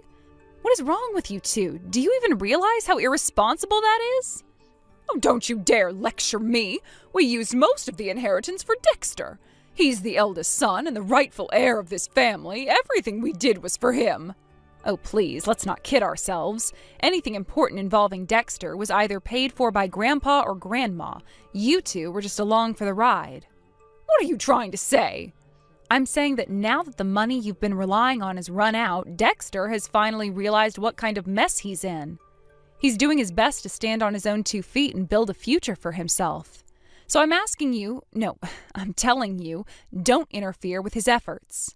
What is wrong with you two? Do you even realize how irresponsible that is? Oh, don't you dare lecture me. We used most of the inheritance for Dexter. He's the eldest son and the rightful heir of this family. Everything we did was for him. Oh, please, let's not kid ourselves. Anything important involving Dexter was either paid for by Grandpa or Grandma. You two were just along for the ride. What are you trying to say? I'm saying that now that the money you've been relying on has run out, Dexter has finally realized what kind of mess he's in. He's doing his best to stand on his own 2 feet and build a future for himself. So I'm asking you, no, I'm telling you, don't interfere with his efforts.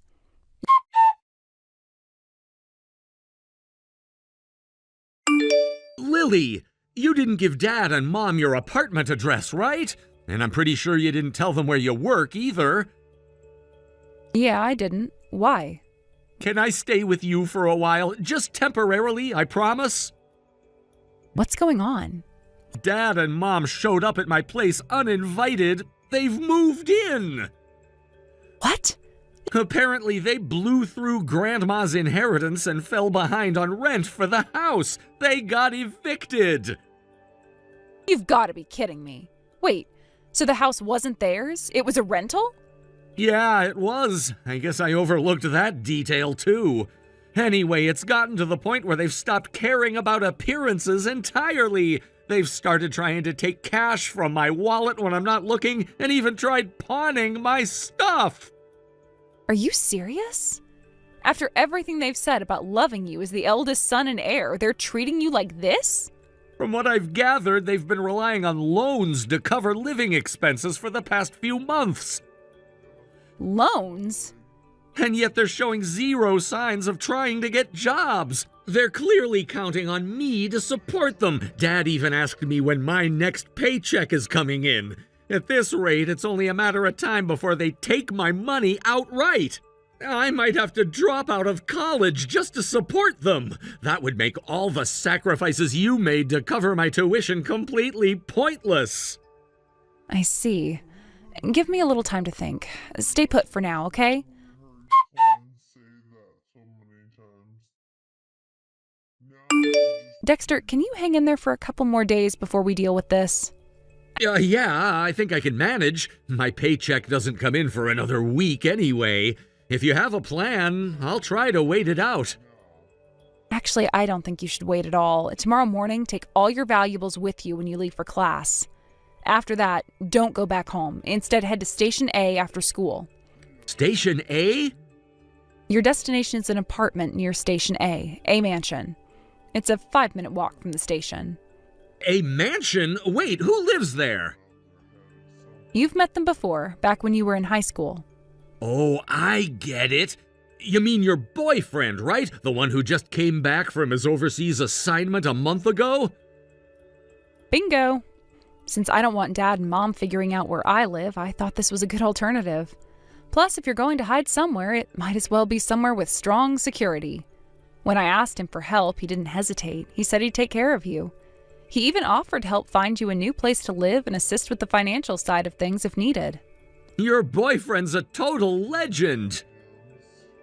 Lily, you didn't give Dad and Mom your apartment address, right? And I'm pretty sure you didn't tell them where you work either. Yeah, I didn't. Why? Can I stay with you for a while? Just temporarily, I promise. What's going on? Dad and Mom showed up at my place uninvited. They've moved in. What? Apparently, they blew through Grandma's inheritance and fell behind on rent for the house. They got evicted. You've got to be kidding me. Wait, so the house wasn't theirs? It was a rental? Yeah, it was. I guess I overlooked that detail, too. Anyway, it's gotten to the point where they've stopped caring about appearances entirely. They've started trying to take cash from my wallet when I'm not looking, and even tried pawning my stuff. Are you serious? After everything they've said about loving you as the eldest son and heir, they're treating you like this? From what I've gathered, they've been relying on loans to cover living expenses for the past few months. Loans? And yet they're showing zero signs of trying to get jobs. They're clearly counting on me to support them. Dad even asked me when my next paycheck is coming in. At this rate, it's only a matter of time before they take my money outright. I might have to drop out of college just to support them. That would make all the sacrifices you made to cover my tuition completely pointless. I see. Give me a little time to think. Stay put for now, okay? Dexter, can you hang in there for a couple more days before we deal with this? Yeah, I think I can manage. My paycheck doesn't come in for another week anyway. If you have a plan, I'll try to wait it out. Actually, I don't think you should wait at all. Tomorrow morning, take all your valuables with you when you leave for class. After that, don't go back home. Instead, head to Station A after school. Station A? Your destination is an apartment near Station A mansion. It's a 5-minute walk from the station. A mansion? Wait, who lives there? You've met them before, back when you were in high school. Oh, I get it. You mean your boyfriend, right? The one who just came back from his overseas assignment a month ago? Bingo! Since I don't want Dad and Mom figuring out where I live, I thought this was a good alternative. Plus, if you're going to hide somewhere, it might as well be somewhere with strong security. When I asked him for help, he didn't hesitate. He said he'd take care of you. He even offered to help find you a new place to live and assist with the financial side of things if needed. Your boyfriend's a total legend.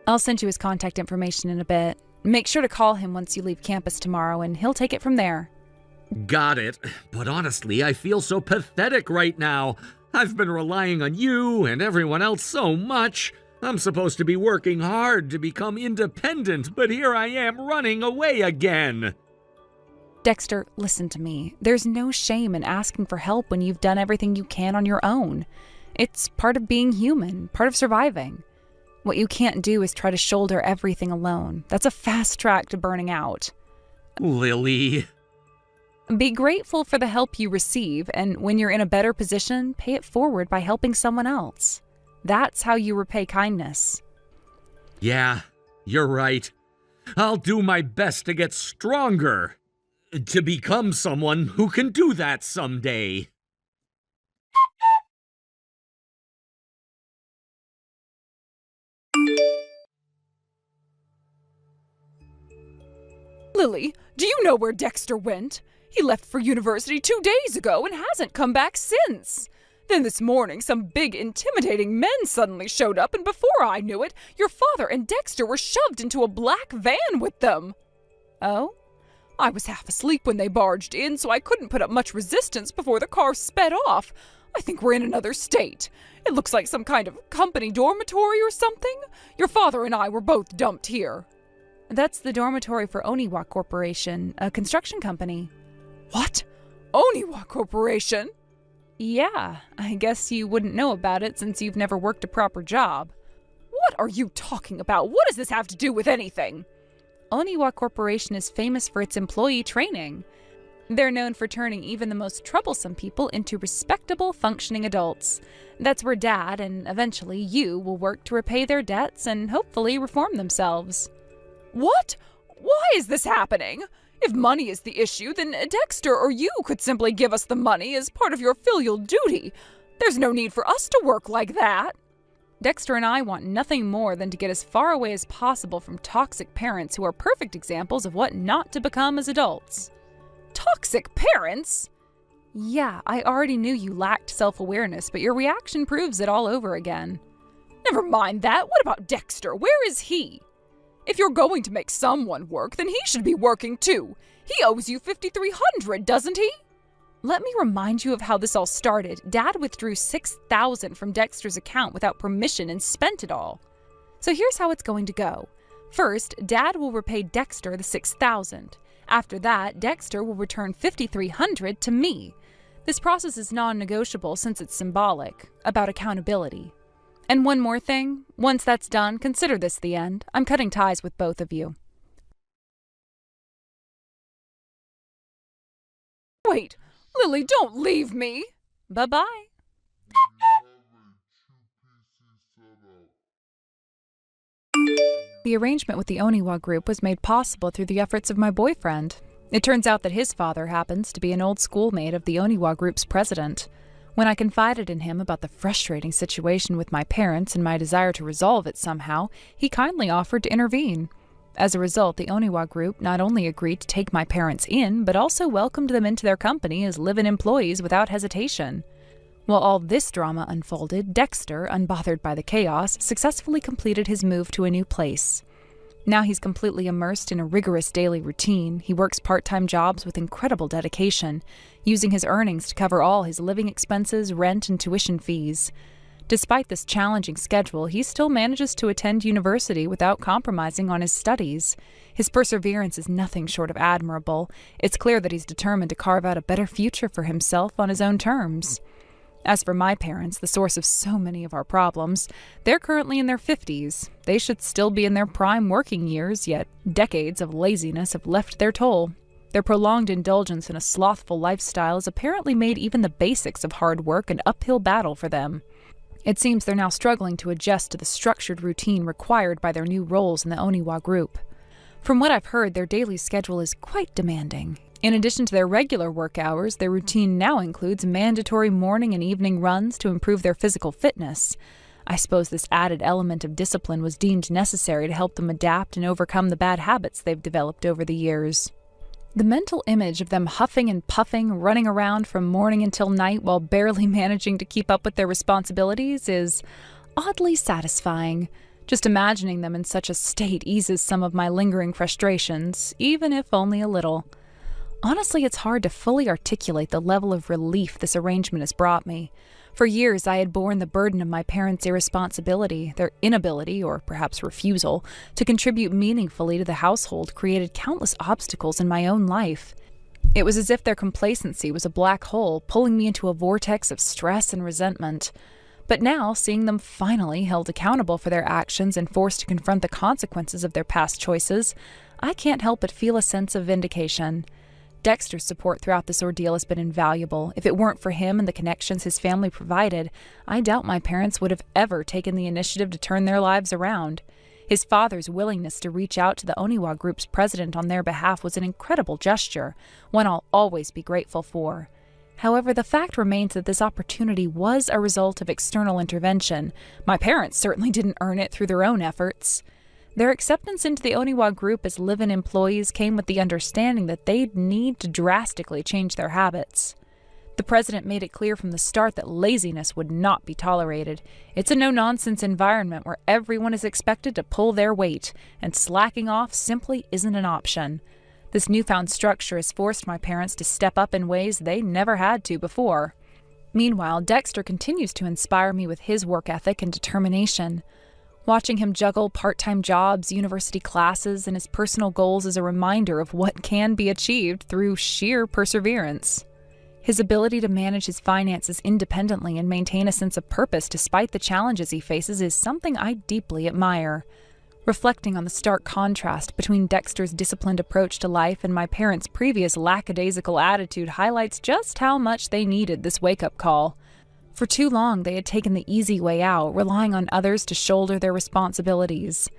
I'll send you his contact information in a bit. Make sure to call him once you leave campus tomorrow, and he'll take it from there. Got it. But honestly, I feel so pathetic right now. I've been relying on you and everyone else so much. I'm supposed to be working hard to become independent, but here I am running away again. Dexter, listen to me. There's no shame in asking for help when you've done everything you can on your own. It's part of being human, part of surviving. What you can't do is try to shoulder everything alone. That's a fast track to burning out. Lily. Be grateful for the help you receive, and when you're in a better position, pay it forward by helping someone else. That's how you repay kindness. Yeah, you're right. I'll do my best to get stronger. To become someone who can do that someday. Lily, do you know where Dexter went? He left for university 2 days ago and hasn't come back since. Then this morning, some big, intimidating men suddenly showed up, and before I knew it, your father and Dexter were shoved into a black van with them. Oh? I was half asleep when they barged in, so I couldn't put up much resistance before the car sped off. I think we're in another state. It looks like some kind of company dormitory or something. Your father and I were both dumped here. That's the dormitory for Oniwa Corporation, a construction company. What? Oniwa Corporation? Yeah, I guess you wouldn't know about it since you've never worked a proper job. What are you talking about? What does this have to do with anything? Oniwa Corporation is famous for its employee training. They're known for turning even the most troublesome people into respectable, functioning adults. That's where Dad, and eventually you, will work to repay their debts and hopefully reform themselves. What? Why is this happening? If money is the issue, then Dexter or you could simply give us the money as part of your filial duty. There's no need for us to work like that. Dexter and I want nothing more than to get as far away as possible from toxic parents who are perfect examples of what not to become as adults. Toxic parents? Yeah, I already knew you lacked self-awareness, but your reaction proves it all over again. Never mind that. What about Dexter? Where is he? If you're going to make someone work, then he should be working too. He owes you $5,300, doesn't he? Let me remind you of how this all started. Dad withdrew $6,000 from Dexter's account without permission and spent it all. So here's how it's going to go. First, Dad will repay Dexter the $6,000. After that, Dexter will return $5,300 to me. This process is non-negotiable since it's symbolic, about accountability. And one more thing, once that's done, consider this the end. I'm cutting ties with both of you. Wait, Lily, don't leave me! Bye-bye. The arrangement with the Oniwa group was made possible through the efforts of my boyfriend. It turns out that his father happens to be an old schoolmate of the Oniwa group's president. When I confided in him about the frustrating situation with my parents and my desire to resolve it somehow, he kindly offered to intervene. As a result, the Oniwa group not only agreed to take my parents in, but also welcomed them into their company as live-in employees without hesitation. While all this drama unfolded, Dexter, unbothered by the chaos, successfully completed his move to a new place. Now he's completely immersed in a rigorous daily routine. He works part-time jobs with incredible dedication, using his earnings to cover all his living expenses, rent, and tuition fees. Despite this challenging schedule, he still manages to attend university without compromising on his studies. His perseverance is nothing short of admirable. It's clear that he's determined to carve out a better future for himself on his own terms. As for my parents, the source of so many of our problems, they're currently in their 50s. They should still be in their prime working years, yet decades of laziness have left their toll. Their prolonged indulgence in a slothful lifestyle has apparently made even the basics of hard work an uphill battle for them. It seems they're now struggling to adjust to the structured routine required by their new roles in the Oniwa group. From what I've heard, their daily schedule is quite demanding. In addition to their regular work hours, their routine now includes mandatory morning and evening runs to improve their physical fitness. I suppose this added element of discipline was deemed necessary to help them adapt and overcome the bad habits they've developed over the years. The mental image of them huffing and puffing, running around from morning until night while barely managing to keep up with their responsibilities is oddly satisfying. Just imagining them in such a state eases some of my lingering frustrations, even if only a little. Honestly, it's hard to fully articulate the level of relief this arrangement has brought me. For years, I had borne the burden of my parents' irresponsibility. Their inability, or perhaps refusal, to contribute meaningfully to the household created countless obstacles in my own life. It was as if their complacency was a black hole, pulling me into a vortex of stress and resentment. But now, seeing them finally held accountable for their actions and forced to confront the consequences of their past choices, I can't help but feel a sense of vindication. Dexter's support throughout this ordeal has been invaluable. If it weren't for him and the connections his family provided, I doubt my parents would have ever taken the initiative to turn their lives around. His father's willingness to reach out to the Oniwa Group's president on their behalf was an incredible gesture, one I'll always be grateful for. However, the fact remains that this opportunity was a result of external intervention. My parents certainly didn't earn it through their own efforts. Their acceptance into the Oniwa Group as live-in employees came with the understanding that they'd need to drastically change their habits. The president made it clear from the start that laziness would not be tolerated. It's a no-nonsense environment where everyone is expected to pull their weight, and slacking off simply isn't an option. This newfound structure has forced my parents to step up in ways they never had to before. Meanwhile, Dexter continues to inspire me with his work ethic and determination. Watching him juggle part-time jobs, university classes, and his personal goals is a reminder of what can be achieved through sheer perseverance. His ability to manage his finances independently and maintain a sense of purpose despite the challenges he faces is something I deeply admire. Reflecting on the stark contrast between Dexter's disciplined approach to life and my parents' previous lackadaisical attitude highlights just how much they needed this wake-up call. For too long, they had taken the easy way out, relying on others to shoulder their responsibilities.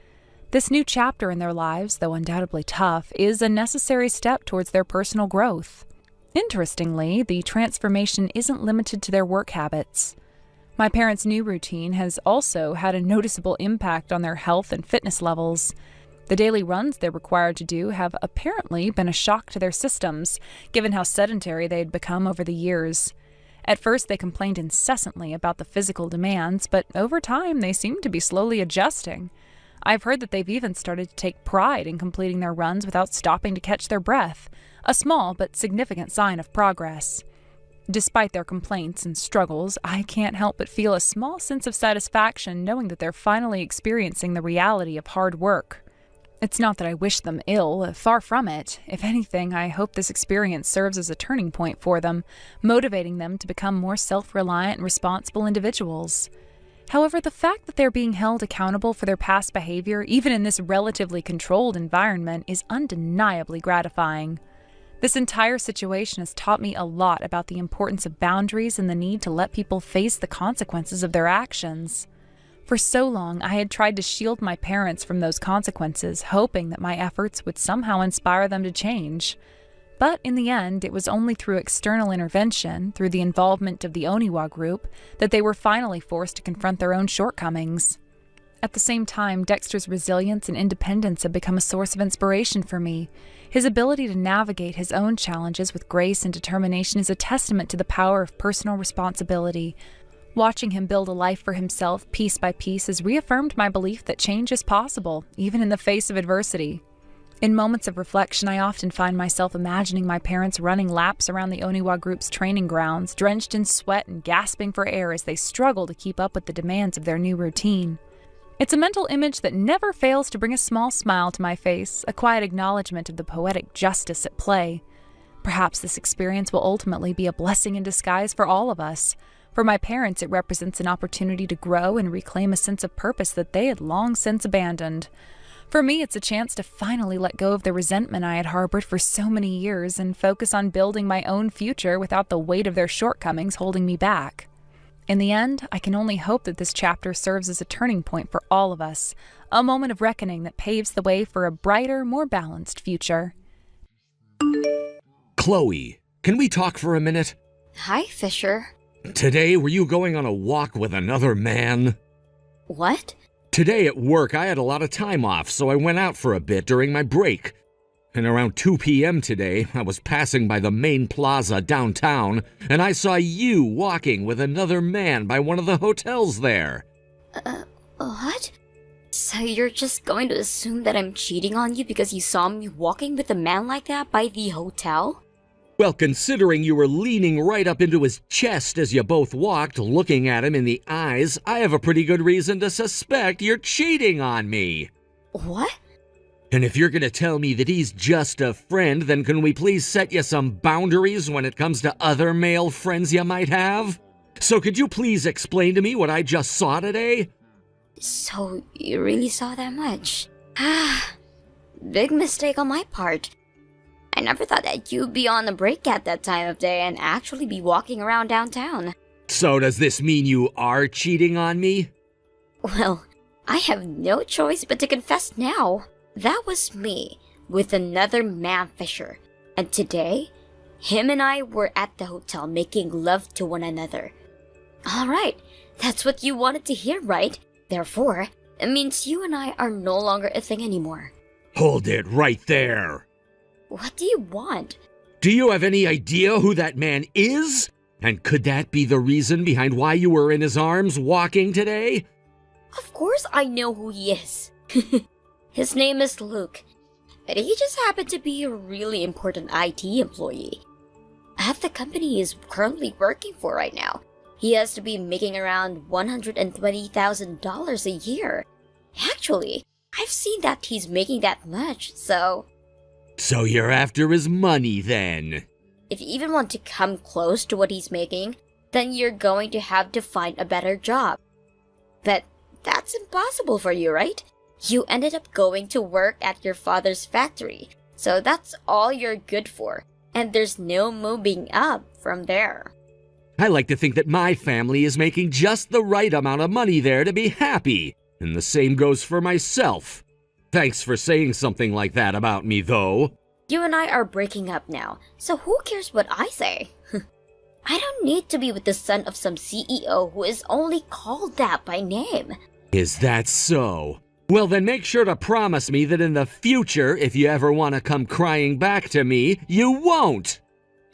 This new chapter in their lives, though undoubtedly tough, is a necessary step towards their personal growth. Interestingly, the transformation isn't limited to their work habits. My parents' new routine has also had a noticeable impact on their health and fitness levels. The daily runs they're required to do have apparently been a shock to their systems, given how sedentary they had become over the years. At first, they complained incessantly about the physical demands, but over time, they seemed to be slowly adjusting. I've heard that they've even started to take pride in completing their runs without stopping to catch their breath, a small but significant sign of progress. Despite their complaints and struggles, I can't help but feel a small sense of satisfaction knowing that they're finally experiencing the reality of hard work. It's not that I wish them ill, far from it. If anything, I hope this experience serves as a turning point for them, motivating them to become more self-reliant and responsible individuals. However, the fact that they're being held accountable for their past behavior, even in this relatively controlled environment, is undeniably gratifying. This entire situation has taught me a lot about the importance of boundaries and the need to let people face the consequences of their actions. For so long, I had tried to shield my parents from those consequences, hoping that my efforts would somehow inspire them to change. But in the end, it was only through external intervention, through the involvement of the Oniwa Group, that they were finally forced to confront their own shortcomings. At the same time, Dexter's resilience and independence have become a source of inspiration for me. His ability to navigate his own challenges with grace and determination is a testament to the power of personal responsibility. Watching him build a life for himself piece by piece has reaffirmed my belief that change is possible, even in the face of adversity. In moments of reflection, I often find myself imagining my parents running laps around the Oniwa Group's training grounds, drenched in sweat and gasping for air as they struggle to keep up with the demands of their new routine. It's a mental image that never fails to bring a small smile to my face, a quiet acknowledgement of the poetic justice at play. Perhaps this experience will ultimately be a blessing in disguise for all of us, For my parents, it represents an opportunity to grow and reclaim a sense of purpose that they had long since abandoned. For me, it's a chance to finally let go of the resentment I had harbored for so many years and focus on building my own future without the weight of their shortcomings holding me back. In the end, I can only hope that this chapter serves as a turning point for all of us, a moment of reckoning that paves the way for a brighter, more balanced future. Chloe, can we talk for a minute? Hi, Fisher. Today, were you going on a walk with another man? What? Today at work, I had a lot of time off, so I went out for a bit during my break. And around 2 p.m. today, I was passing by the main plaza downtown, and I saw you walking with another man by one of the hotels there. What? So you're just going to assume that I'm cheating on you because you saw me walking with a man like that by the hotel? Well, considering you were leaning right up into his chest as you both walked, looking at him in the eyes, I have a pretty good reason to suspect you're cheating on me. What? And if you're gonna tell me that he's just a friend, then can we please set you some boundaries when it comes to other male friends you might have? So could you please explain to me what I just saw today? So you really saw that much? Big mistake on my part. I never thought that you'd be on a break at that time of day and actually be walking around downtown. So does this mean you are cheating on me? Well, I have no choice but to confess now. That was me, with another man, Fisher. And today, him and I were at the hotel making love to one another. Alright, that's what you wanted to hear, right? Therefore, it means you and I are no longer a thing anymore. Hold it right there. What do you want? Do you have any idea who that man is? And could that be the reason behind why you were in his arms walking today? Of course I know who he is. His name is Luke, but he just happened to be a really important IT employee at the company he is currently working for right now. He has to be making around $120,000 a year. Actually, I've seen that he's making that much, so... So you're after his money then? If you even want to come close to what he's making, then you're going to have to find a better job. But that's impossible for you, right? You ended up going to work at your father's factory, so that's all you're good for, and there's no moving up from there. I like to think that my family is making just the right amount of money there to be happy, and the same goes for myself. Thanks for saying something like that about me, though. You and I are breaking up now, so who cares what I say? I don't need to be with the son of some CEO who is only called that by name. Is that so? Well, then make sure to promise me that in the future, if you ever want to come crying back to me, you won't.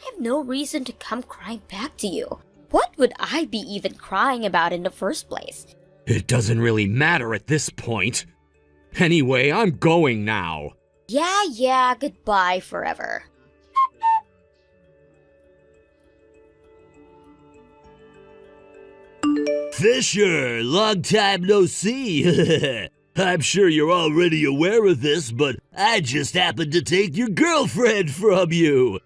I have no reason to come crying back to you. What would I be even crying about in the first place? It doesn't really matter at this point. Anyway, I'm going now. Yeah, goodbye forever. Fisher, long time no see. I'm sure you're already aware of this, but I just happened to take your girlfriend from you.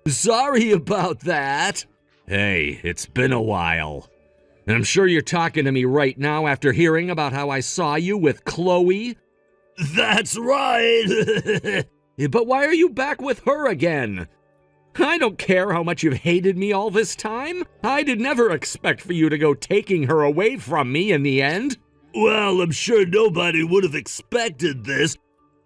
Sorry about that. Hey, it's been a while. And I'm sure you're talking to me right now after hearing about how I saw you with Chloe. That's right. But why are you back with her again? I don't care how much you've hated me all this time. I did never expect for you to go taking her away from me in the end. Well, I'm sure nobody would have expected this,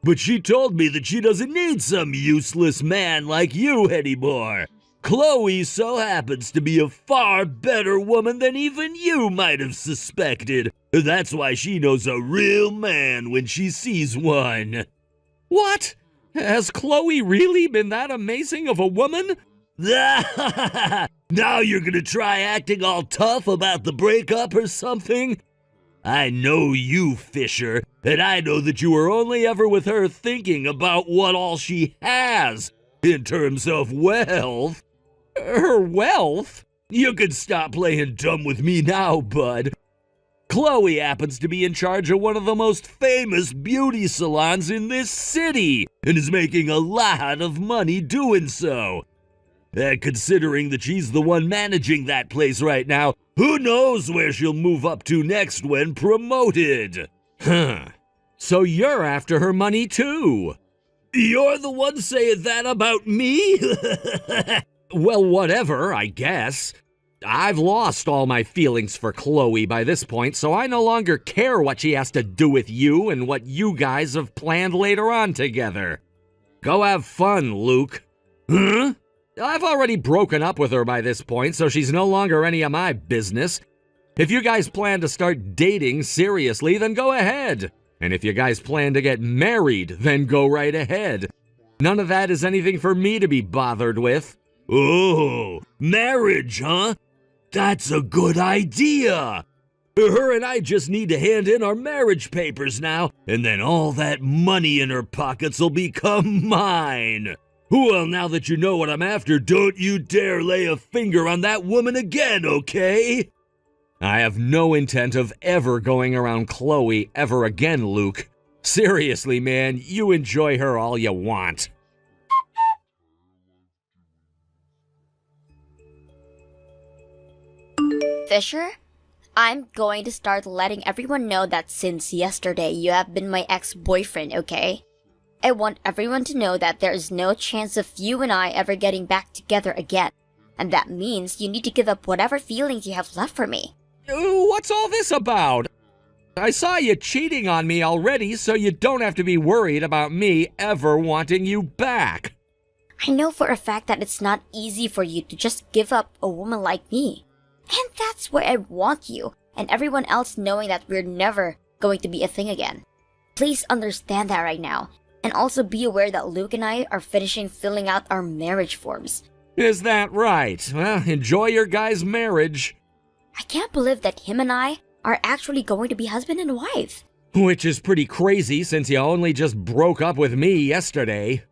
but she told me that she doesn't need some useless man like you anymore. Chloe so happens to be a far better woman than even you might have suspected. That's why she knows a real man when she sees one. What? Has Chloe really been that amazing of a woman? Now you're gonna try acting all tough about the breakup or something? I know you, Fisher, and I know that you were only ever with her thinking about what all she has in terms of wealth. Her wealth? You can stop playing dumb with me now, bud. Chloe happens to be in charge of one of the most famous beauty salons in this city and is making a lot of money doing so. Considering that she's the one managing that place right now, who knows where she'll move up to next when promoted? Huh. So you're after her money too? You're the one saying that about me? Well, whatever, I guess. I've lost all my feelings for Chloe by this point, so I no longer care what she has to do with you and what you guys have planned later on together. Go have fun, Luke. Huh? I've already broken up with her by this point, so she's no longer any of my business. If you guys plan to start dating seriously, then go ahead. And if you guys plan to get married, then go right ahead. None of that is anything for me to be bothered with. Oh, marriage, huh? That's a good idea. Her and I just need to hand in our marriage papers now, and then all that money in her pockets will become mine. Well, now that you know what I'm after, don't you dare lay a finger on that woman again, okay? I have no intent of ever going around Chloe ever again, Luke. Seriously, man, you enjoy her all you want. Fisher, I'm going to start letting everyone know that since yesterday you have been my ex-boyfriend, okay? I want everyone to know that there is no chance of you and I ever getting back together again. And that means you need to give up whatever feelings you have left for me. What's all this about? I saw you cheating on me already, so you don't have to be worried about me ever wanting you back. I know for a fact that it's not easy for you to just give up a woman like me. And that's why I want you and everyone else knowing that we're never going to be a thing again. Please understand that right now. And also be aware that Luke and I are finishing filling out our marriage forms. Is that right? Well, enjoy your guys' marriage. I can't believe that him and I are actually going to be husband and wife. Which is pretty crazy since you only just broke up with me yesterday.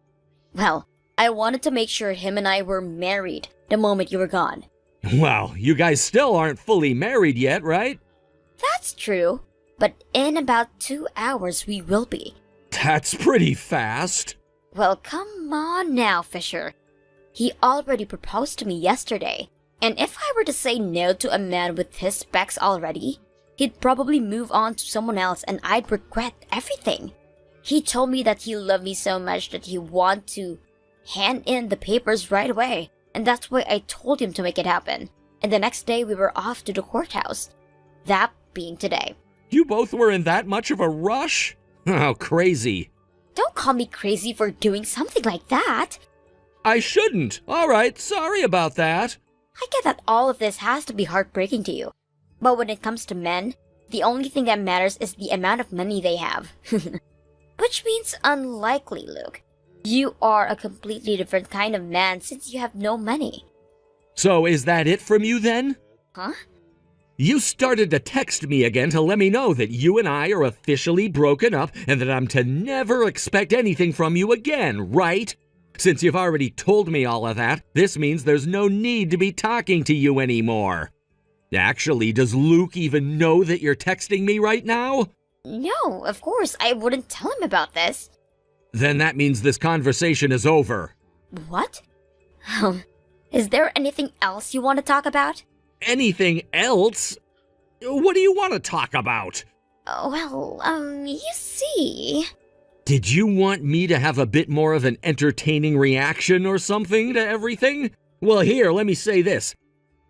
Well, I wanted to make sure him and I were married the moment you were gone. Well, you guys still aren't fully married yet, right? That's true. But in about 2 hours we will be. That's pretty fast. Well, come on now, Fisher. He already proposed to me yesterday. And if I were to say no to a man with his specs already, he'd probably move on to someone else and I'd regret everything. He told me that he loved me so much that he wanted to hand in the papers right away. And that's why I told him to make it happen. And the next day we were off to the courthouse. That being today. You both were in that much of a rush? How crazy. Don't call me crazy for doing something like that. I shouldn't. All right, sorry about that. I get that all of this has to be heartbreaking to you. But when it comes to men, the only thing that matters is the amount of money they have. Which means unlikely, Luke. You are a completely different kind of man since you have no money. So is that it from you then? Huh? You started to text me again to let me know that you and I are officially broken up and that I'm to never expect anything from you again, right? Since you've already told me all of that, this means there's no need to be talking to you anymore. Actually, does Luke even know that you're texting me right now? No, of course, I wouldn't tell him about this. Then that means this conversation is over. What? Is there anything else you want to talk about? Anything else? What do you want to talk about? You see... Did you want me to have a bit more of an entertaining reaction or something to everything? Well, here, let me say this.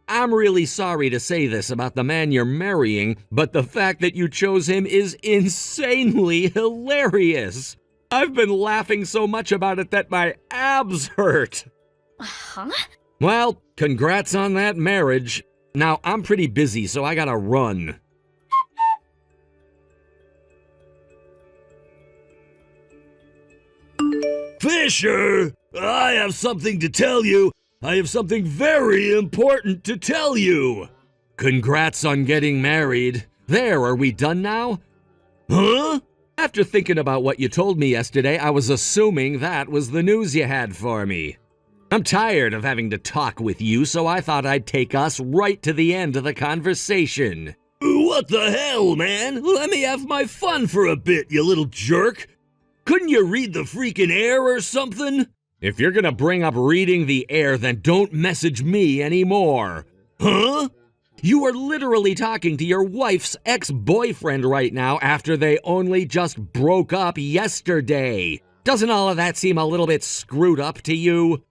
I'm really sorry to say this about the man you're marrying, but the fact that you chose him is insanely hilarious. I've been laughing so much about it that my abs hurt. Huh? Well, congrats on that marriage. Now, I'm pretty busy, so I gotta run. Fisher, I have something to tell you. I have something very important to tell you. Congrats on getting married. There, are we done now? Huh? After thinking about what you told me yesterday, I was assuming that was the news you had for me. I'm tired of having to talk with you, so I thought I'd take us right to the end of the conversation. What the hell, man? Let me have my fun for a bit, you little jerk. Couldn't you read the freaking air or something? If you're gonna bring up reading the air, then don't message me anymore. Huh? You are literally talking to your wife's ex-boyfriend right now after they only just broke up yesterday. Doesn't all of that seem a little bit screwed up to you?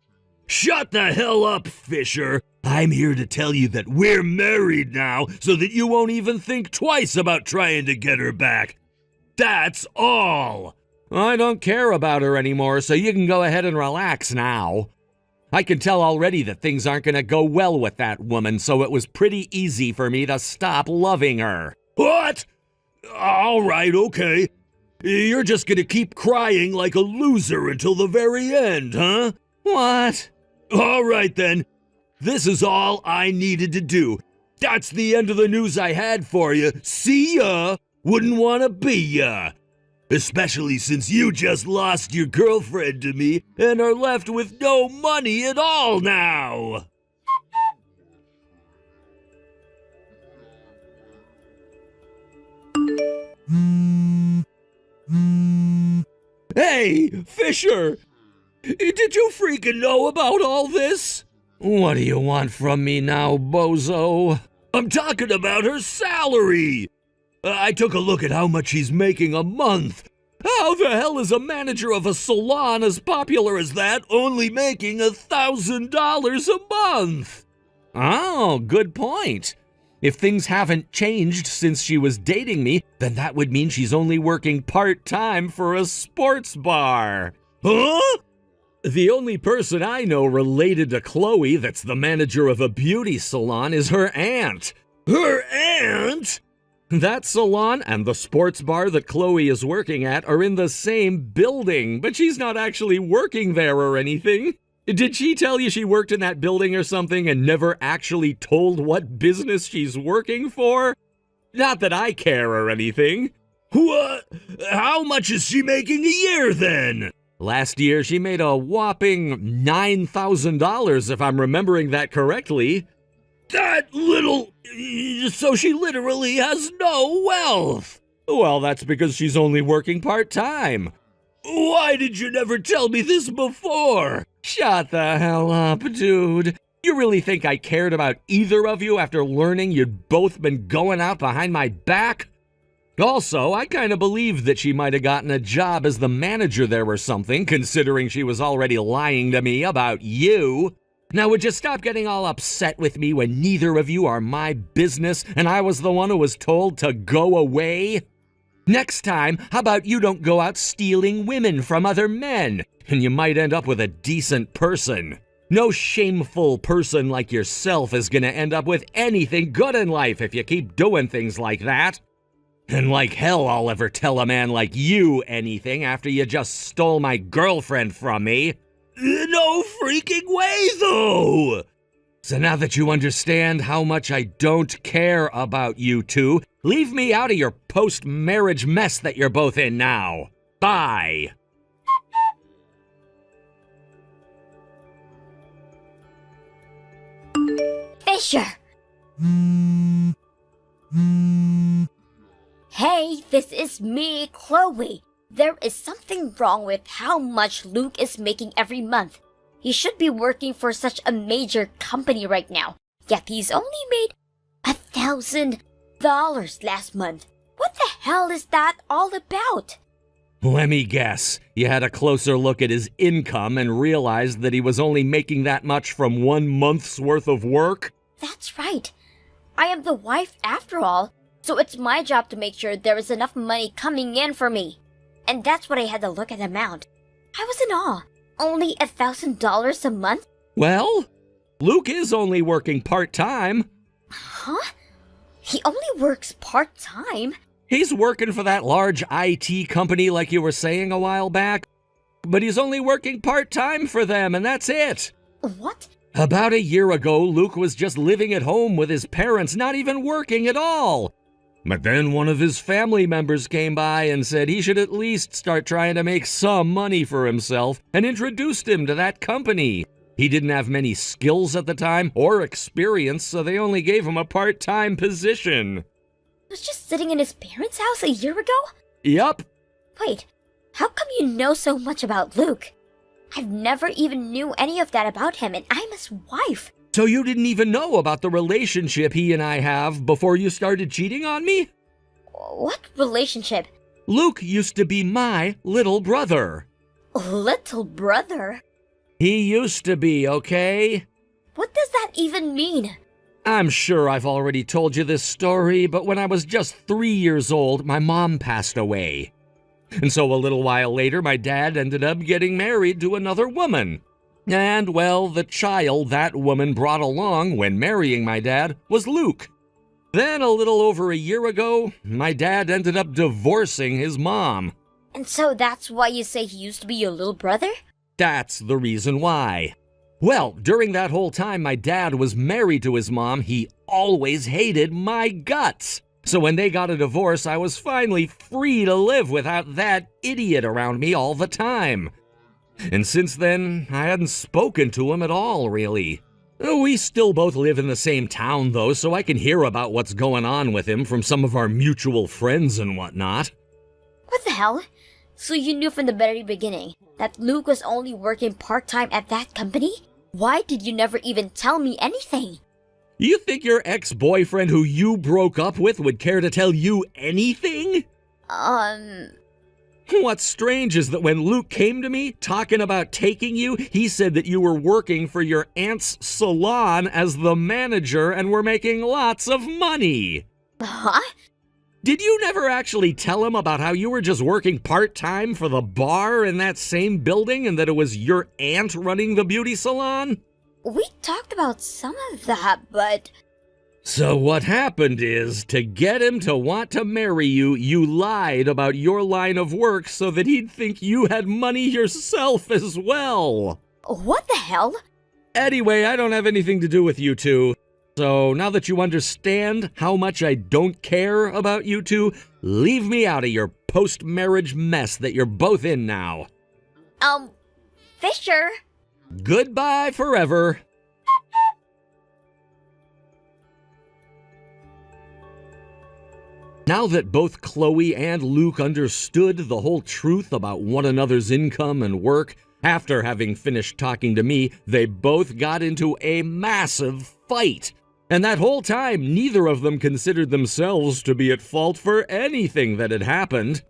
Shut the hell up, Fisher. I'm here to tell you that we're married now so that you won't even think twice about trying to get her back. That's all. I don't care about her anymore, so you can go ahead and relax now. I can tell already that things aren't going to go well with that woman, so it was pretty easy for me to stop loving her. What? All right, okay. You're just gonna keep crying like a loser until the very end, huh? What? All right then. This is all I needed to do. That's the end of the news I had for you. See ya. Wouldn't want to be ya. Especially since you just lost your girlfriend to me and are left with no money at all now. Hey, Fisher! Did you freaking know about all this? What do you want from me now, bozo? I'm talking about her salary! I took a look at how much she's making a month. How the hell is a manager of a salon as popular as that only making $1,000 a month? Oh, good point. If things haven't changed since she was dating me, then that would mean she's only working part-time for a sports bar. Huh? The only person I know related to Chloe that's the manager of a beauty salon is her aunt. Her aunt? That salon and the sports bar that Chloe is working at are in the same building, but she's not actually working there or anything. Did she tell you she worked in that building or something and never actually told what business she's working for? Not that I care or anything. What? How much is she making a year then? Last year she made a whopping $9,000 if I'm remembering that correctly. That little... So she literally has no wealth. Well, that's because she's only working part-time. Why did you never tell me this before? Shut the hell up, dude. You really think I cared about either of you after learning you'd both been going out behind my back? Also, I kind of believed that she might have gotten a job as the manager there or something, considering she was already lying to me about you. Now, would you stop getting all upset with me when neither of you are my business and I was the one who was told to go away? Next time, how about you don't go out stealing women from other men, and you might end up with a decent person. No shameful person like yourself is gonna end up with anything good in life if you keep doing things like that. And like hell I'll ever tell a man like you anything after you just stole my girlfriend from me. No freaking way, though! So now that you understand how much I don't care about you two, leave me out of your post-marriage mess that you're both in now. Bye! Fisher! Hey, this is me, Chloe. There is something wrong with how much Luke is making every month. He should be working for such a major company right now, yet he's only made $1,000 last month. What the hell is that all about? Let me guess. You had a closer look at his income and realized that he was only making that much from 1 month's worth of work? That's right. I am the wife after all, so it's my job to make sure there is enough money coming in for me. And that's what I had to look at the amount. I was in awe. Only $1,000 a month? Well, Luke is only working part-time. Huh? He only works part-time? He's working for that large IT company like you were saying a while back. But he's only working part-time for them, and that's it. What? About a year ago, Luke was just living at home with his parents, not even working at all. But then one of his family members came by and said he should at least start trying to make some money for himself and introduced him to that company. He didn't have many skills at the time or experience, so they only gave him a part-time position. He was just sitting in his parents' house a year ago? Yup. Wait, how come you know so much about Luke? I've never even knew any of that about him, and I'm his wife. So you didn't even know about the relationship he and I have before you started cheating on me? What relationship? Luke used to be my little brother. Little brother? He used to be, okay? What does that even mean? I'm sure I've already told you this story, but when I was just 3 years old, my mom passed away. And so a little while later, my dad ended up getting married to another woman. And, well, the child that woman brought along when marrying my dad was Luke. Then, a little over a year ago, my dad ended up divorcing his mom. And so that's why you say he used to be your little brother? That's the reason why. Well, during that whole time my dad was married to his mom, he always hated my guts. So when they got a divorce, I was finally free to live without that idiot around me all the time. And since then, I hadn't spoken to him at all, really. We still both live in the same town, though, so I can hear about what's going on with him from some of our mutual friends and whatnot. What the hell? So you knew from the very beginning that Luke was only working part-time at that company? Why did you never even tell me anything? You think your ex-boyfriend who you broke up with would care to tell you anything? What's strange is that when Luke came to me talking about taking you, he said that you were working for your aunt's salon as the manager and were making lots of money. Huh? Did you never actually tell him about how you were just working part-time for the bar in that same building and that it was your aunt running the beauty salon? We talked about some of that, but... So what happened is, to get him to want to marry you, you lied about your line of work so that he'd think you had money yourself as well. What the hell? Anyway, I don't have anything to do with you two. So now that you understand how much I don't care about you two, leave me out of your post-marriage mess that you're both in now. Fisher? Goodbye forever. Now that both Chloe and Luke understood the whole truth about one another's income and work, after having finished talking to me, they both got into a massive fight. And that whole time, neither of them considered themselves to be at fault for anything that had happened.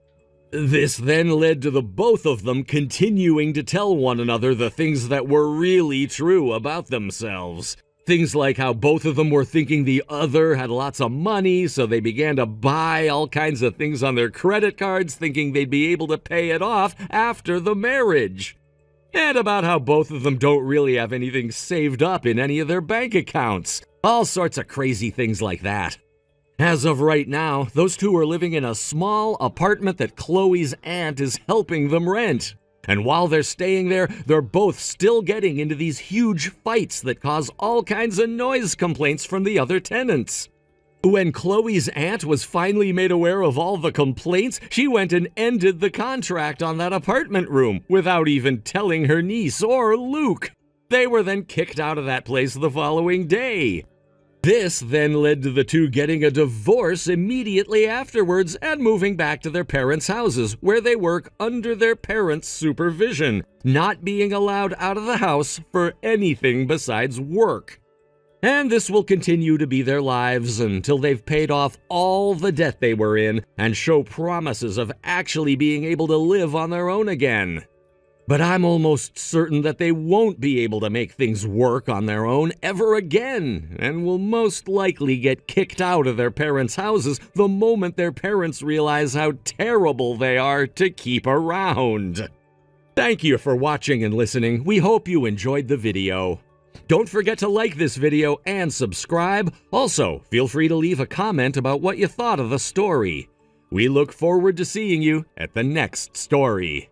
This then led to the both of them continuing to tell one another the things that were really true about themselves. Things like how both of them were thinking the other had lots of money, so they began to buy all kinds of things on their credit cards, thinking they'd be able to pay it off after the marriage. And about how both of them don't really have anything saved up in any of their bank accounts. All sorts of crazy things like that. As of right now, those two are living in a small apartment that Chloe's aunt is helping them rent. And while they're staying there, they're both still getting into these huge fights that cause all kinds of noise complaints from the other tenants. When Chloe's aunt was finally made aware of all the complaints, she went and ended the contract on that apartment room without even telling her niece or Luke. They were then kicked out of that place the following day. This then led to the two getting a divorce immediately afterwards and moving back to their parents' houses, where they work under their parents' supervision, not being allowed out of the house for anything besides work. And this will continue to be their lives until they've paid off all the debt they were in and show promises of actually being able to live on their own again. But I'm almost certain that they won't be able to make things work on their own ever again, and will most likely get kicked out of their parents' houses the moment their parents realize how terrible they are to keep around. Thank you for watching and listening. We hope you enjoyed the video. Don't forget to like this video and subscribe. Also, feel free to leave a comment about what you thought of the story. We look forward to seeing you at the next story.